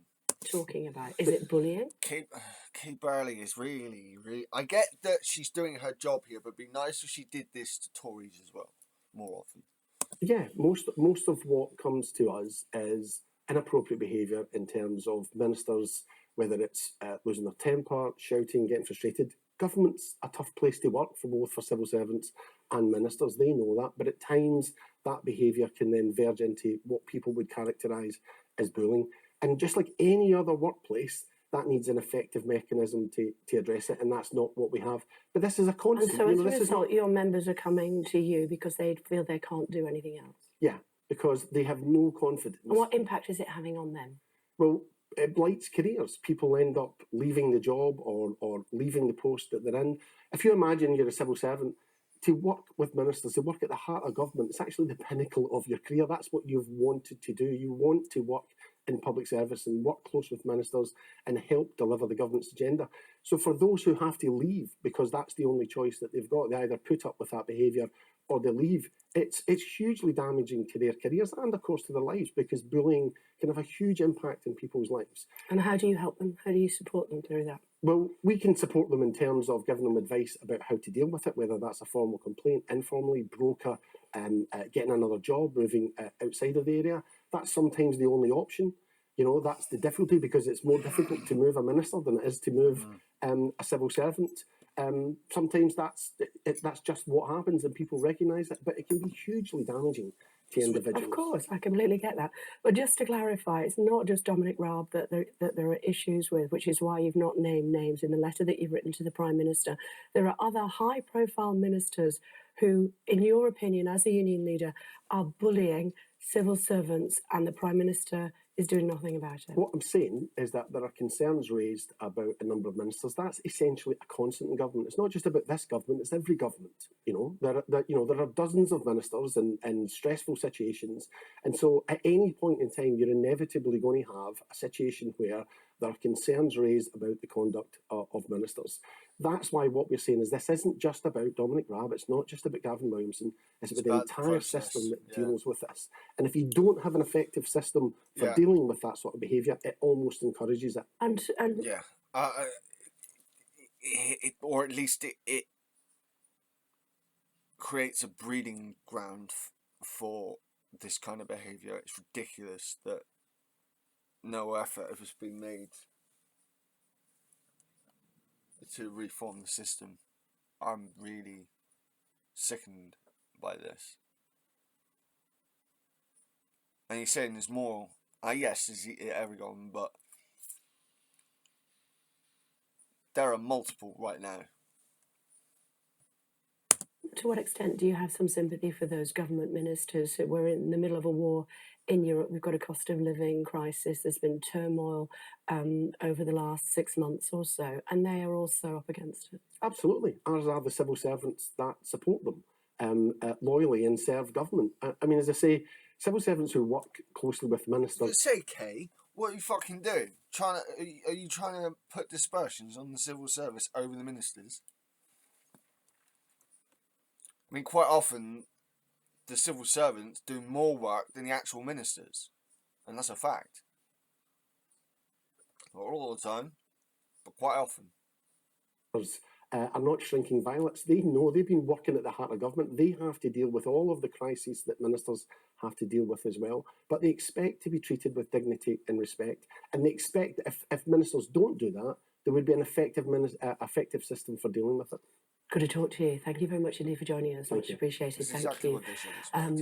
Talking about? Is it bullying? Kate Burley is really. I get that she's doing her job here, but it'd be nice if she did this to Tories as well, more often. Yeah, most of what comes to us is inappropriate behaviour in terms of ministers, whether it's losing their temper, shouting, getting frustrated. Government's a tough place to work for civil servants and ministers. They know that, but at times that behaviour can then verge into what people would characterise as bullying. And just like any other workplace, that needs an effective mechanism to address it, and that's not what we have. But this is a constant. And so as a result, your members are coming to you because they feel they can't do anything else? Yeah, because they have no confidence. And what impact is it having on them? Well, it blights careers. People end up leaving the job or leaving the post that they're in. If you imagine you're a civil servant, to work with ministers, to work at the heart of government, it's actually the pinnacle of your career. That's what you've wanted to do. You want to work in public service and work close with ministers and help deliver the government's agenda. So for those who have to leave because that's the only choice that they've got, they either put up with that behaviour or they leave. It's hugely damaging to their careers and, of course, to their lives, because bullying can have a huge impact in people's lives. And how do you help them? How do you support them through that? Well, we can support them in terms of giving them advice about how to deal with it, whether that's a formal complaint, informally, broker, getting another job, moving outside of the area. That's sometimes the only option. You know, that's the difficulty, because it's more difficult to move a minister than it is to move a civil servant. Sometimes that's just what happens, and people recognise it, but it can be hugely damaging to individuals. Of course, I completely get that. But just to clarify, it's not just Dominic Raab that there are issues with, which is why you've not named names in the letter that you've written to the Prime Minister. There are other high-profile ministers who, in your opinion, as a union leader, are bullying civil servants, and the Prime Minister is doing nothing about it. What I'm saying is that there are concerns raised about a number of ministers. That's essentially a constant in government. It's not just about this government; it's every government. There are dozens of ministers in stressful situations, and so at any point in time, you're inevitably going to have a situation where there are concerns raised about the conduct of ministers. That's why what we're saying is this isn't just about Dominic Raab. It's not just about Gavin Williamson. It's about the entire system that deals with this. And if you don't have an effective system for dealing with that sort of behaviour, it almost encourages it. Or at least it creates a breeding ground for this kind of behaviour. It's ridiculous that no effort has been made to reform the system. I'm really sickened by this. And he's saying there's more. Yes, there's every government, but there are multiple right now. To what extent do you have some sympathy for those government ministers who were in the middle of a war in Europe? We've got a cost of living crisis. There's been turmoil over the last 6 months or so, and they are also up against it. Absolutely, as are the civil servants that support them loyally and serve government. I mean, as I say, civil servants who work closely with ministers. Say, Kay, what are you fucking doing? Are you trying to put dispersions on the civil service over the ministers? I mean, quite often, the civil servants do more work than the actual ministers. And that's a fact. Not all the time, but quite often. Are not shrinking violets. They know they've been working at the heart of government. They have to deal with all of the crises that ministers have to deal with as well. But they expect to be treated with dignity and respect. And they expect that if ministers don't do that, there would be an effective system for dealing with it. Good to talk to you. Thank you very much indeed for joining us. Much appreciated. Thank you.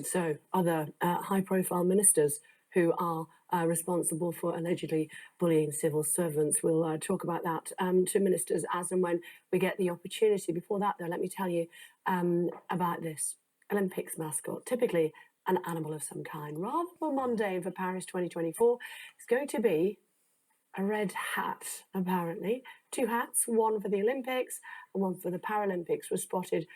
So, other high-profile ministers who are responsible for allegedly bullying civil servants. We'll talk about that to ministers as and when we get the opportunity. Before that, though, let me tell you about this Olympics mascot. Typically an animal of some kind. Rather more mundane for Paris 2024, it's going to be a red hat, apparently. 2 hats, one for the Olympics and one for the Paralympics, were spotted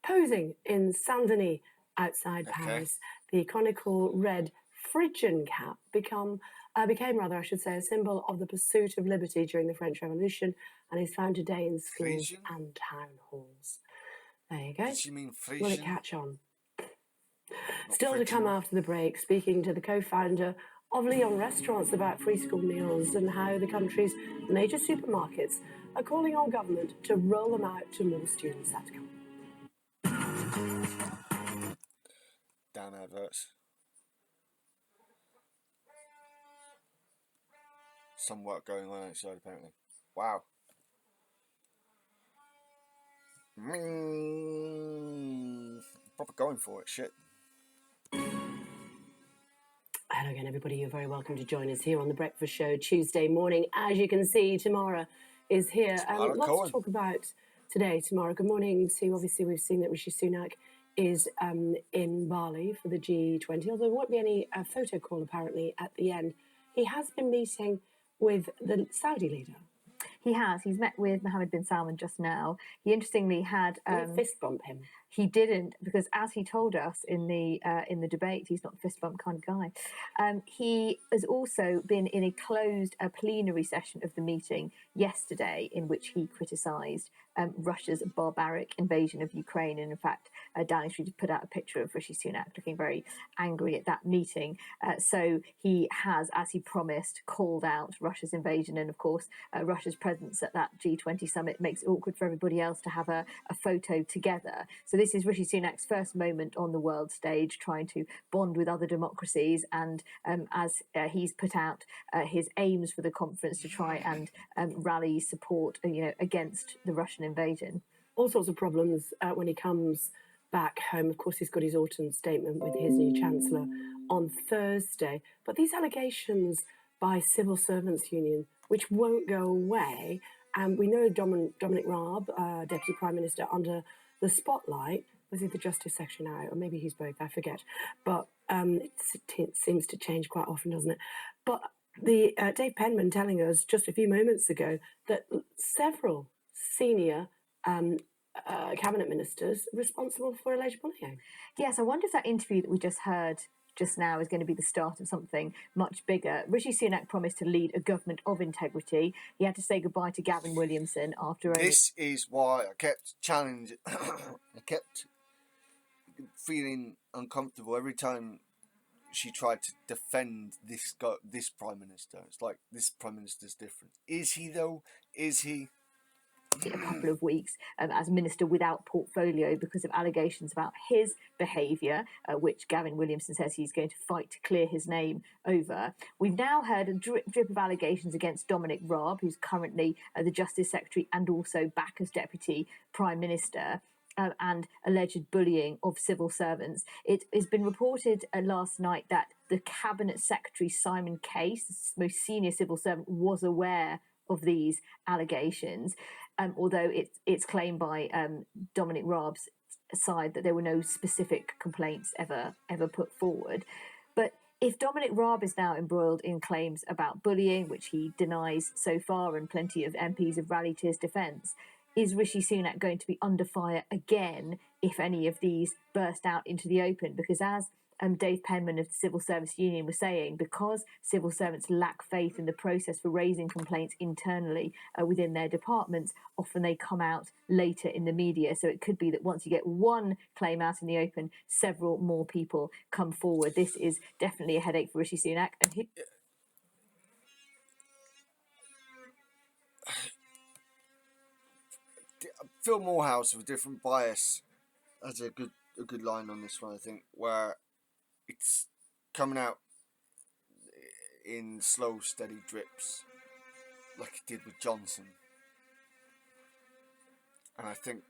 posing in Saint-Denis outside Paris. The conical red Phrygian cap became a symbol of the pursuit of liberty during the French Revolution, and is found today in schools and town halls. There you go. Did she mean Frisian? Will it catch on? Still to come after the break, speaking to the co-founder of Lyon Restaurants about free school meals and how the country's major supermarkets are calling on government to roll them out to more students. That's coming. Damn adverts. Some work going on outside, apparently. Wow. Proper going for it, shit. Hello again, everybody. You're very welcome to join us here on The Breakfast Show Tuesday morning. As you can see, Tamara is here. Lots to talk about today, Tamara. Good morning to, obviously, we've seen that Rishi Sunak is in Bali for the G20, although there won't be any photo call, apparently, at the end. He has been meeting with the Saudi leader. He has. He's met with Mohammed bin Salman just now. He interestingly had fist bump him. He didn't, because as he told us in the debate, he's not a fist bump kind of guy. He has also been in a closed plenary session of the meeting yesterday, in which he criticised Russia's barbaric invasion of Ukraine. And in fact, Downing Street put out a picture of Rishi Sunak looking very angry at that meeting. So he has, as he promised, called out Russia's invasion. And of course, Russia's presence at that G20 summit makes it awkward for everybody else to have a photo together. So this is Rishi Sunak's first moment on the world stage, trying to bond with other democracies. And as he's put out his aims for the conference to try and rally support, against the Russian invasion. All sorts of problems when he comes back home. Of course, he's got his autumn statement with his new Chancellor on Thursday. But these allegations by Civil Servants Union, which won't go away, and we know Dominic Raab, Deputy Prime Minister, under the spotlight. Was he the Justice Secretary now? Or maybe he's both, I forget. But it seems to change quite often, doesn't it? But the Dave Penman telling us just a few moments ago that several senior cabinet ministers responsible for alleged bullying. Yes, I wonder if that interview that we just heard just now is going to be the start of something much bigger. Rishi Sunak promised to lead a government of integrity. He had to say goodbye to Gavin Williamson after only... This is why I kept challenging. I kept feeling uncomfortable every time she tried to defend this Prime Minister. It's like, this Prime Minister's different. Is he, though? Is he? A couple of weeks as minister without portfolio because of allegations about his behaviour, which Gavin Williamson says he's going to fight to clear his name over. We've now heard a drip of allegations against Dominic Raab, who's currently the Justice Secretary and also back as Deputy Prime Minister. And alleged bullying of civil servants. It has been reported last night that the Cabinet Secretary, Simon Case, the most senior civil servant, was aware of these allegations, although it's claimed by Dominic Raab's side that there were no specific complaints ever put forward. But if Dominic Raab is now embroiled in claims about bullying, which he denies so far, and plenty of MPs have rallied to his defence, is Rishi Sunak going to be under fire again if any of these burst out into the open? Because as Dave Penman of the Civil Service Union was saying, because civil servants lack faith in the process for raising complaints internally within their departments, often they come out later in the media. So it could be that once you get one claim out in the open, several more people come forward. This is definitely a headache for Rishi Sunak. And Phil Morehouse with different bias has a good line on this one, I think, where it's coming out in slow, steady drips, like it did with Johnson. And I think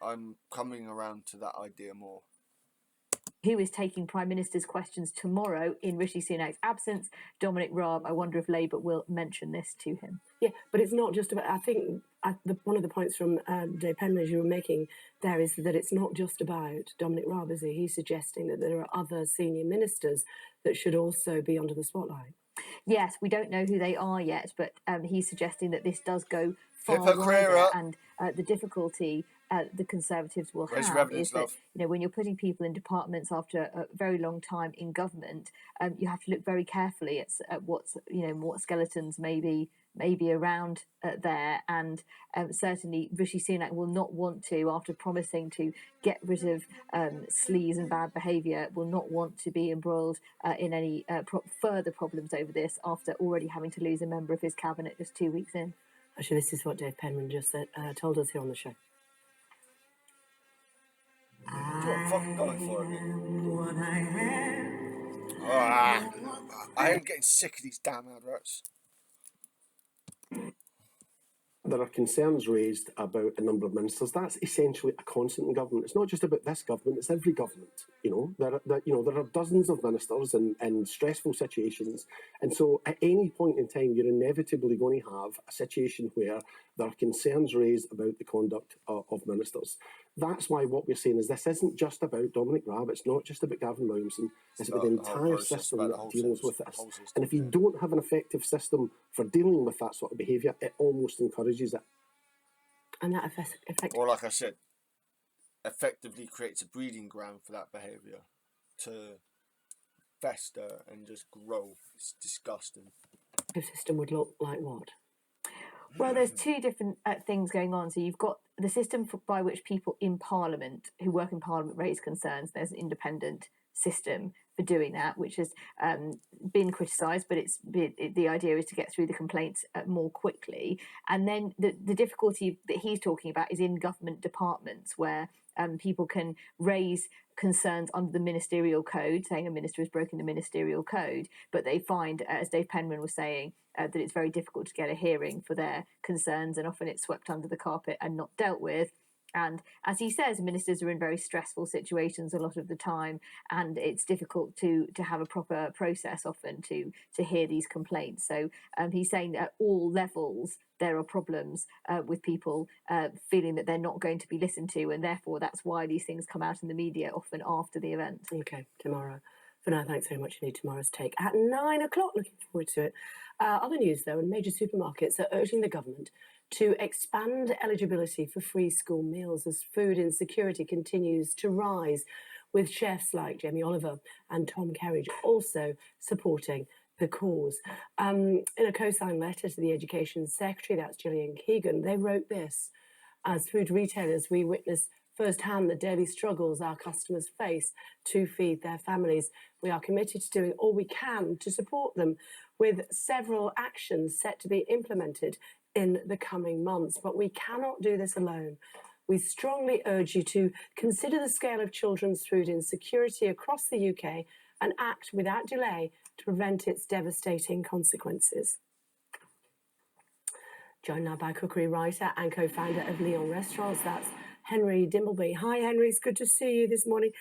I'm coming around to that idea more. Who is taking Prime Minister's questions tomorrow in Rishi Sunak's absence? Dominic Raab. I wonder if Labour will mention this to him. Yeah, but it's not just about... I think one of the points from Dave Penman, as you were making there, is that it's not just about Dominic Raab, is he? He's suggesting that there are other senior ministers that should also be under the spotlight. Yes, we don't know who they are yet, but he's suggesting that this does go far wider, and the difficulty the Conservatives will have is that, when you're putting people in departments after a very long time in government, you have to look very carefully at what's, what skeletons may be around there, and certainly Rishi Sunak will not want to, after promising to get rid of sleaze and bad behaviour, will not want to be embroiled in any further problems over this after already having to lose a member of his cabinet just 2 weeks in. Actually, this is what Dave Penman just said, told us here on the show. I'm fucking going for it. I am getting sick of these damn adverts. There are concerns raised about a number of ministers. That's essentially a constant in government. It's not just about this government; it's every government. There are dozens of ministers in stressful situations, and so at any point in time, you're inevitably going to have a situation where there are concerns raised about the conduct of ministers. That's why what we're saying is this isn't just about Dominic Raab. It's not just about Gavin Williamson. It's about the entire system that deals with this. And if you don't have an effective system for dealing with that sort of behaviour, it almost encourages it. And that affects... Or, like I said, effectively creates a breeding ground for that behaviour to fester and just grow. It's disgusting. The system would look like what? Well, there's two different things going on. So you've got the system by which people in Parliament, who work in Parliament, raise concerns. There's an independent system for doing that, which has been criticised, but the idea is to get through the complaints more quickly. And then the difficulty that he's talking about is in government departments, where people can raise concerns under the ministerial code, saying a minister has broken the ministerial code, but they find, as Dave Penman was saying, that it's very difficult to get a hearing for their concerns, and often it's swept under the carpet and not dealt with. And as he says, ministers are in very stressful situations a lot of the time, and it's difficult to have a proper process often to hear these complaints. So he's saying that at all levels there are problems with people feeling that they're not going to be listened to, and therefore that's why these things come out in the media often after the event. Okay, tomorrow. For now, thanks very much indeed. Tomorrow's Take at 9 o'clock. Looking forward to it. Other news, though, and major supermarkets are urging the government to expand eligibility for free school meals as food insecurity continues to rise, with chefs like Jamie Oliver and Tom Kerridge also supporting the cause. In a co-signed letter to the Education Secretary, that's Gillian Keegan, they wrote this: as food retailers, we witness firsthand the daily struggles our customers face to feed their families. We are committed to doing all we can to support them, with several actions set to be implemented in the coming months. But we cannot do this alone. We strongly urge you to consider the scale of children's food insecurity across the UK and act without delay to prevent its devastating consequences. Joined now by cookery writer and co-founder of Leon Restaurants, that's Henry Dimbleby. Hi, Henry. It's good to see you this morning.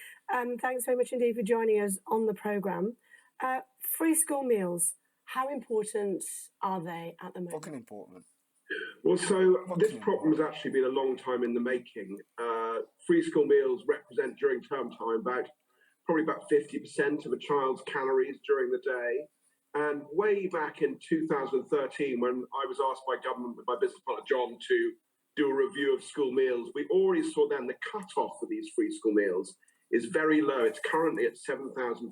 Thanks very much indeed for joining us on the programme. Free school meals, how important are they at the moment? Fucking important. Well, so this problem has actually been a long time in the making. Free school meals represent during term time probably about 50% of a child's calories during the day. And way back in 2013, when I was asked by government with my business partner John to do a review of school meals, we already saw then the cut-off for these free school meals is very low. It's currently at £7,400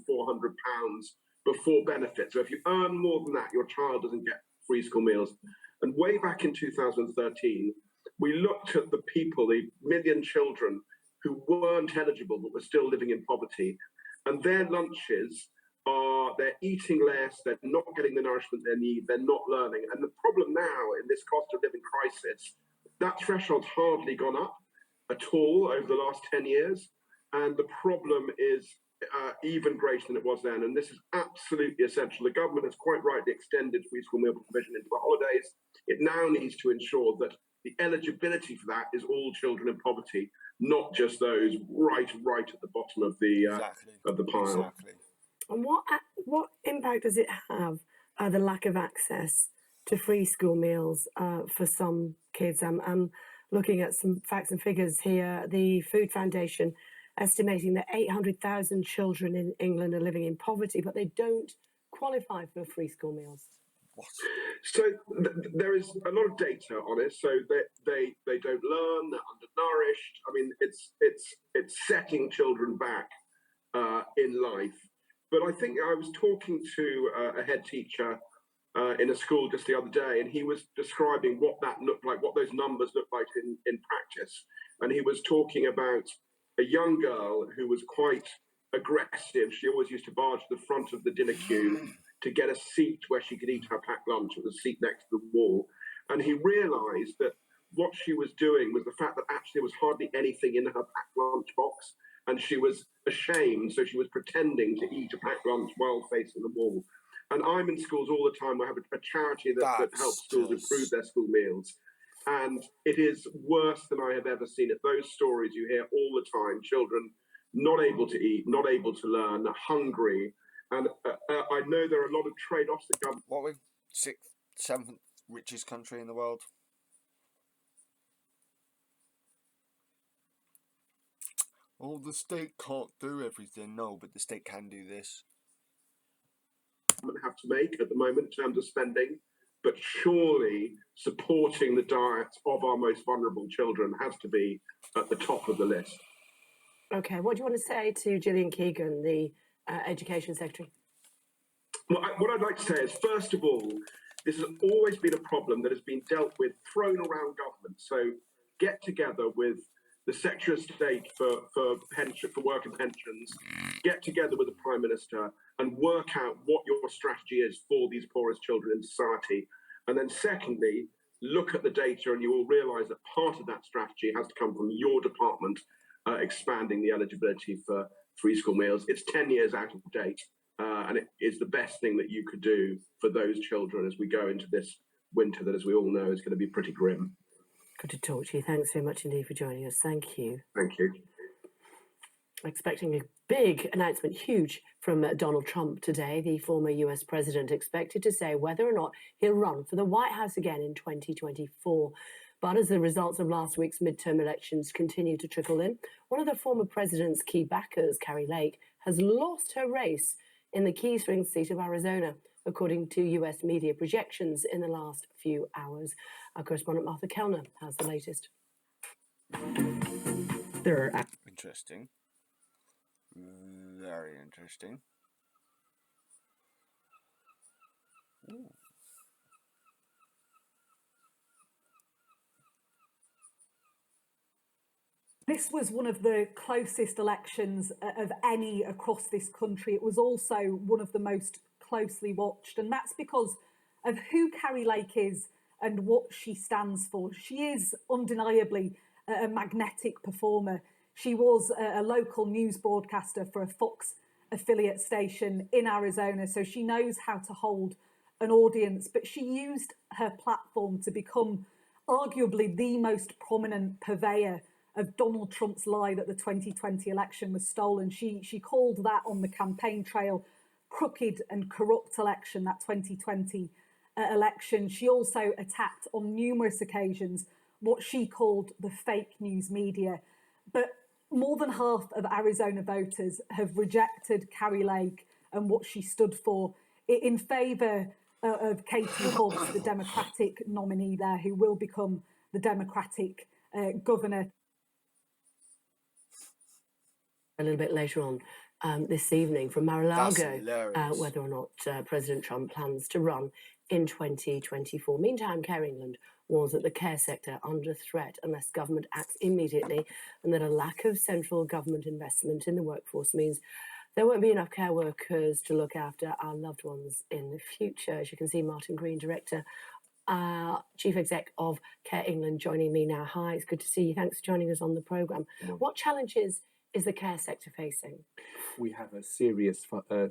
before benefit. So if you earn more than that, your child doesn't get free school meals. And way back in 2013, we looked at the people, the million children who weren't eligible but were still living in poverty, and their lunches they're eating less, they're not getting the nourishment they need, they're not learning. And the problem now in this cost of living crisis, that threshold's hardly gone up at all over the last 10 years. And the problem is even greater than it was then. And this is absolutely essential. The government has quite rightly extended free school meal provision into the holidays. It now needs to ensure that the eligibility for that is all children in poverty, not just those right at the bottom of the pile. Exactly. And what impact does it have, the lack of access to free school meals for some kids? I'm looking at some facts and figures here. The Food Foundation estimating that 800,000 children in England are living in poverty, but they don't qualify for free school meals. What? So there is a lot of data on it. So they don't learn, they're undernourished. I mean, it's setting children back in life. But I think I was talking to a head teacher in a school just the other day, and he was describing what that looked like, what those numbers looked like in practice. And he was talking about a young girl who was quite aggressive. She always used to barge to the front of the dinner queue to get a seat where she could eat her packed lunch. It was a seat next to the wall. And he realised that what she was doing was the fact that actually there was hardly anything in her packed lunch box. And she was ashamed, so she was pretending to eat a packed lunch while facing the wall. And I'm in schools all the time. I have a charity that helps schools improve their school meals. And it is worse than I have ever seen it. Those stories you hear all the time, children not able to eat, not able to learn, hungry. And I know there are a lot of trade-offs that government... What are we? 6th, 7th richest country in the world? Oh, the state can't do everything. No, but the state can do this. Have to make at the moment in terms of spending, but surely supporting the diets of our most vulnerable children has to be at the top of the list. Okay, what do you want to say to Gillian Keegan, the Education Secretary? Well, what I'd like to say is, first of all, this has always been a problem that has been dealt with, thrown around government. So get together with the Secretary of State for work and pensions, get together with the Prime Minister and work out what your strategy is for these poorest children in society. And then secondly, look at the data and you will realise that part of that strategy has to come from your department expanding the eligibility for free school meals. It's 10 years out of date and it is the best thing that you could do for those children as we go into this winter that, as we all know, is going to be pretty grim. Good to talk to you. Thanks very much indeed for joining us. Thank you. Thank you. Expecting a big announcement, huge, from Donald Trump today. The former US president expected to say whether or not he'll run for the White House again in 2024. But as the results of last week's midterm elections continue to trickle in, one of the former president's key backers, Carrie Lake, has lost her race in the key swing seat of Arizona, according to US media projections in the last few hours. Our correspondent Martha Kellner has the latest. Interesting. Very interesting. Ooh. This was one of the closest elections of any across this country. It was also one of the most closely watched, and that's because of who Carrie Lake is and what she stands for. She is undeniably a magnetic performer. She was a local news broadcaster for a Fox affiliate station in Arizona, so she knows how to hold an audience, but she used her platform to become arguably the most prominent purveyor of Donald Trump's lie that the 2020 election was stolen. She called that on the campaign trail crooked and corrupt election, that 2020 election. She also attacked on numerous occasions what she called the fake news media. But more than half of Arizona voters have rejected Carrie Lake and what she stood for in favour of Katie Hobbs, the Democratic nominee there, who will become the Democratic governor. A little bit later on this evening from Mar-a-Lago, whether or not President Trump plans to run in 2024. Meantime, Care England warns that the care sector under threat unless government acts immediately, and that a lack of central government investment in the workforce means there won't be enough care workers to look after our loved ones in the future. As you can see, Martin Green, Director, Chief Exec of Care England, joining me now. Hi, it's good to see you. Thanks for joining us on the programme. What challenges is the care sector facing? We have a serious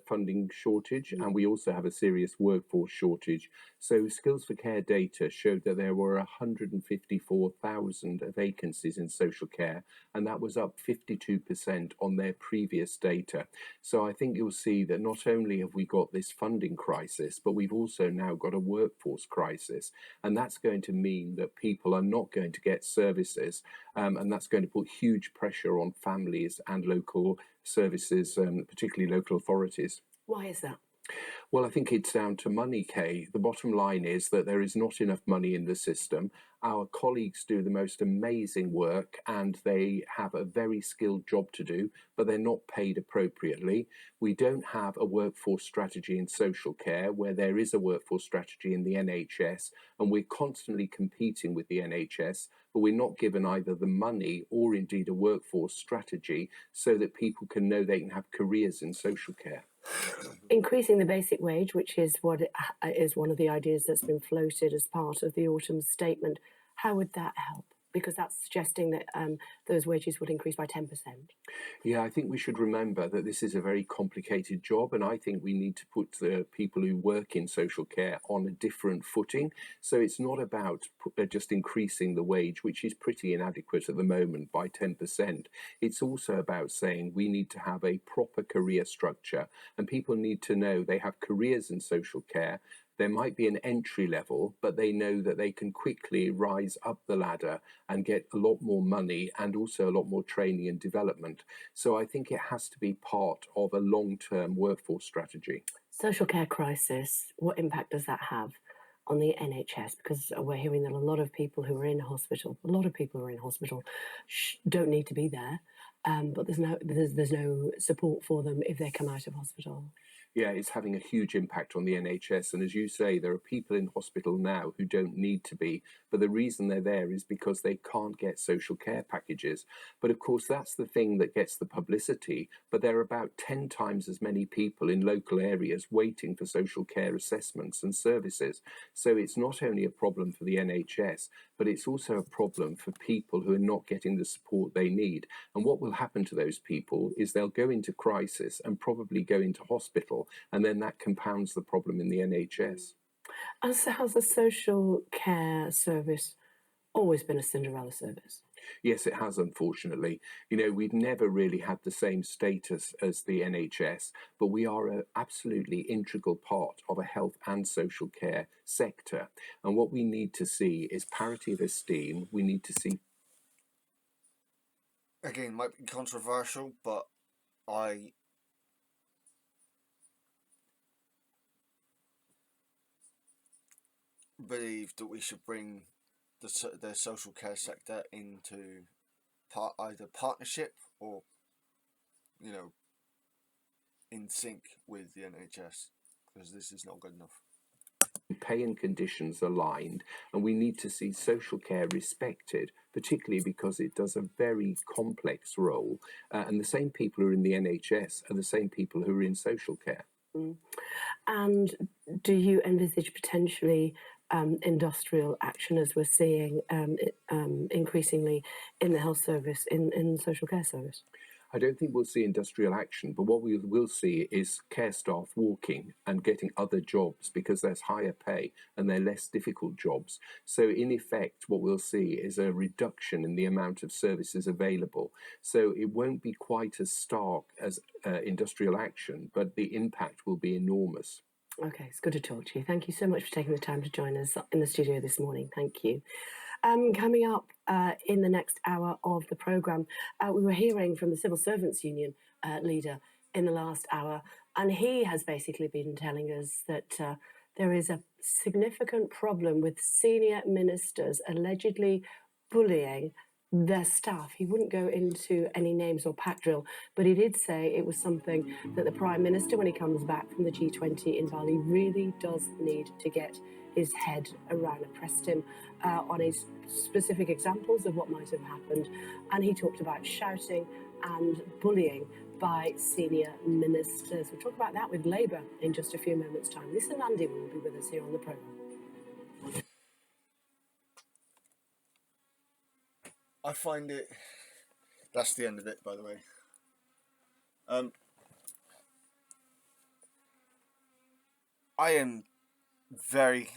funding shortage, and we also have a serious workforce shortage. So Skills for Care data showed that there were 154,000 vacancies in social care, and that was up 52% on their previous data. So I think you'll see that not only have we got this funding crisis, but we've also now got a workforce crisis, and that's going to mean that people are not going to get services, and that's going to put huge pressure on families and local services, particularly local authorities. Why is that? Well, I think it's down to money, Kay. The bottom line is that there is not enough money in the system. Our colleagues do the most amazing work and they have a very skilled job to do, but they're not paid appropriately. We don't have a workforce strategy in social care where there is a workforce strategy in the NHS, and we're constantly competing with the NHS, but we're not given either the money or indeed a workforce strategy so that people can know they can have careers in social care. Increasing the basic wage, which is what is one of the ideas that's been floated as part of the autumn statement, how would that help? Because that's suggesting that those wages would increase by 10%. Yeah, I think we should remember that this is a very complicated job, and I think we need to put the people who work in social care on a different footing. So it's not about just increasing the wage, which is pretty inadequate at the moment, by 10%. It's also about saying we need to have a proper career structure, and people need to know they have careers in social care. There might be an entry level, but they know that they can quickly rise up the ladder and get a lot more money and also a lot more training and development. So I think it has to be part of a long-term workforce strategy. Social care crisis, what impact does that have on the NHS? Because we're hearing that a lot of people who are in hospital, don't need to be there, but there's no support for them if they come out of hospital. Yeah, it's having a huge impact on the NHS. And as you say, there are people in hospital now who don't need to be, but the reason they're there is because they can't get social care packages. But of course, that's the thing that gets the publicity. But there are about 10 times as many people in local areas waiting for social care assessments and services. So it's not only a problem for the NHS, but it's also a problem for people who are not getting the support they need. And what will happen to those people is they'll go into crisis and probably go into hospital, and then that compounds the problem in the NHS. And so how's the social care service always been a Cinderella service. Yes, it has, unfortunately. We've never really had the same status as the NHS, but we are an absolutely integral part of a health and social care sector. And what we need to see is parity of esteem. We need to see. Again, might be controversial, but I believe that we should bring the social care sector into either partnership or, in sync with the NHS, because this is not good enough. Pay and conditions aligned, and we need to see social care respected, particularly because it does a very complex role, and the same people who are in the NHS are the same people who are in social care. And do you envisage potentially industrial action, as we're seeing increasingly in the health service, in the social care service? I don't think we'll see industrial action, but what we will see is care staff walking and getting other jobs because there's higher pay and they're less difficult jobs. So in effect, what we'll see is a reduction in the amount of services available. So it won't be quite as stark as industrial action, but the impact will be enormous. Okay, it's good to talk to you. Thank you so much for taking the time to join us in the studio this morning. Thank you. Coming up in the next hour of the programme, we were hearing from the Civil Servants Union leader in the last hour, and he has basically been telling us that there is a significant problem with senior ministers allegedly bullying their staff. He wouldn't go into any names or pack drill, but he did say it was something that the Prime Minister, when he comes back from the G20 in Bali, really does need to get his head around. I pressed him on his specific examples of what might have happened, and he talked about shouting and bullying by senior ministers. We'll talk about that with Labour in just a few moments' time. Lisa Nandy will be with us here on the programme. I find it... That's the end of it, by the way. I am very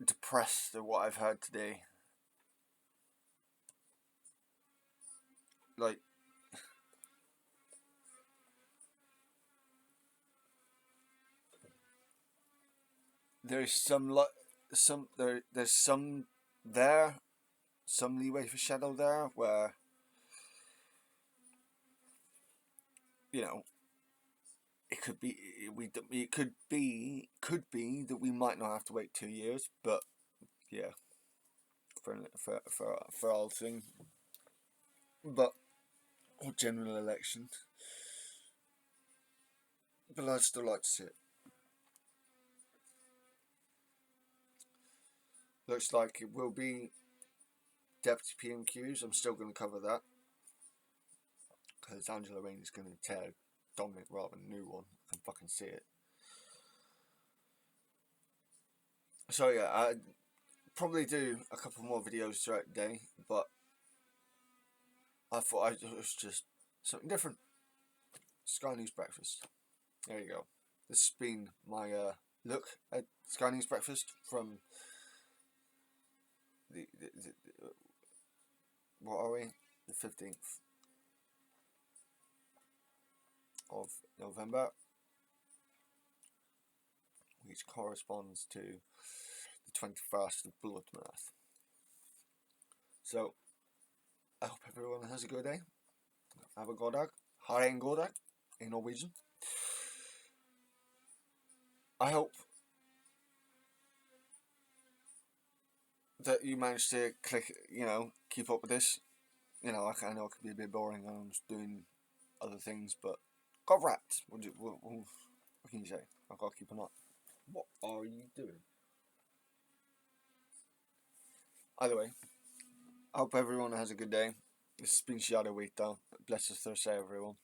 depressed at what I've heard today. Like, there's some leeway for shadow there, where it could be that we might not have to wait 2 years, but yeah, for all thing, but or general elections. But I'd still like to see it. Looks like it will be deputy PMQs. I'm still going to cover that because Angela Rayner is going to tear Dominic Raab a new one. I can fucking see it. So yeah, I'd probably do a couple more videos throughout the day, but I thought it was just something different. Sky News Breakfast. There you go. This has been my look at Sky News Breakfast from the what are we? The 15th of November, which corresponds to the 21st of Blotmonaþ. So, I hope everyone has a good day. Have a god dag. Har en god dag in Norwegian. I hope that you managed to keep up with this. I know it could be a bit boring when I'm just doing other things, but got wrapped. What can you say? I've got to keep an eye. What are you doing? Either way, I hope everyone has a good day. This has been Shadow Week, though. Bless us Thursday, everyone.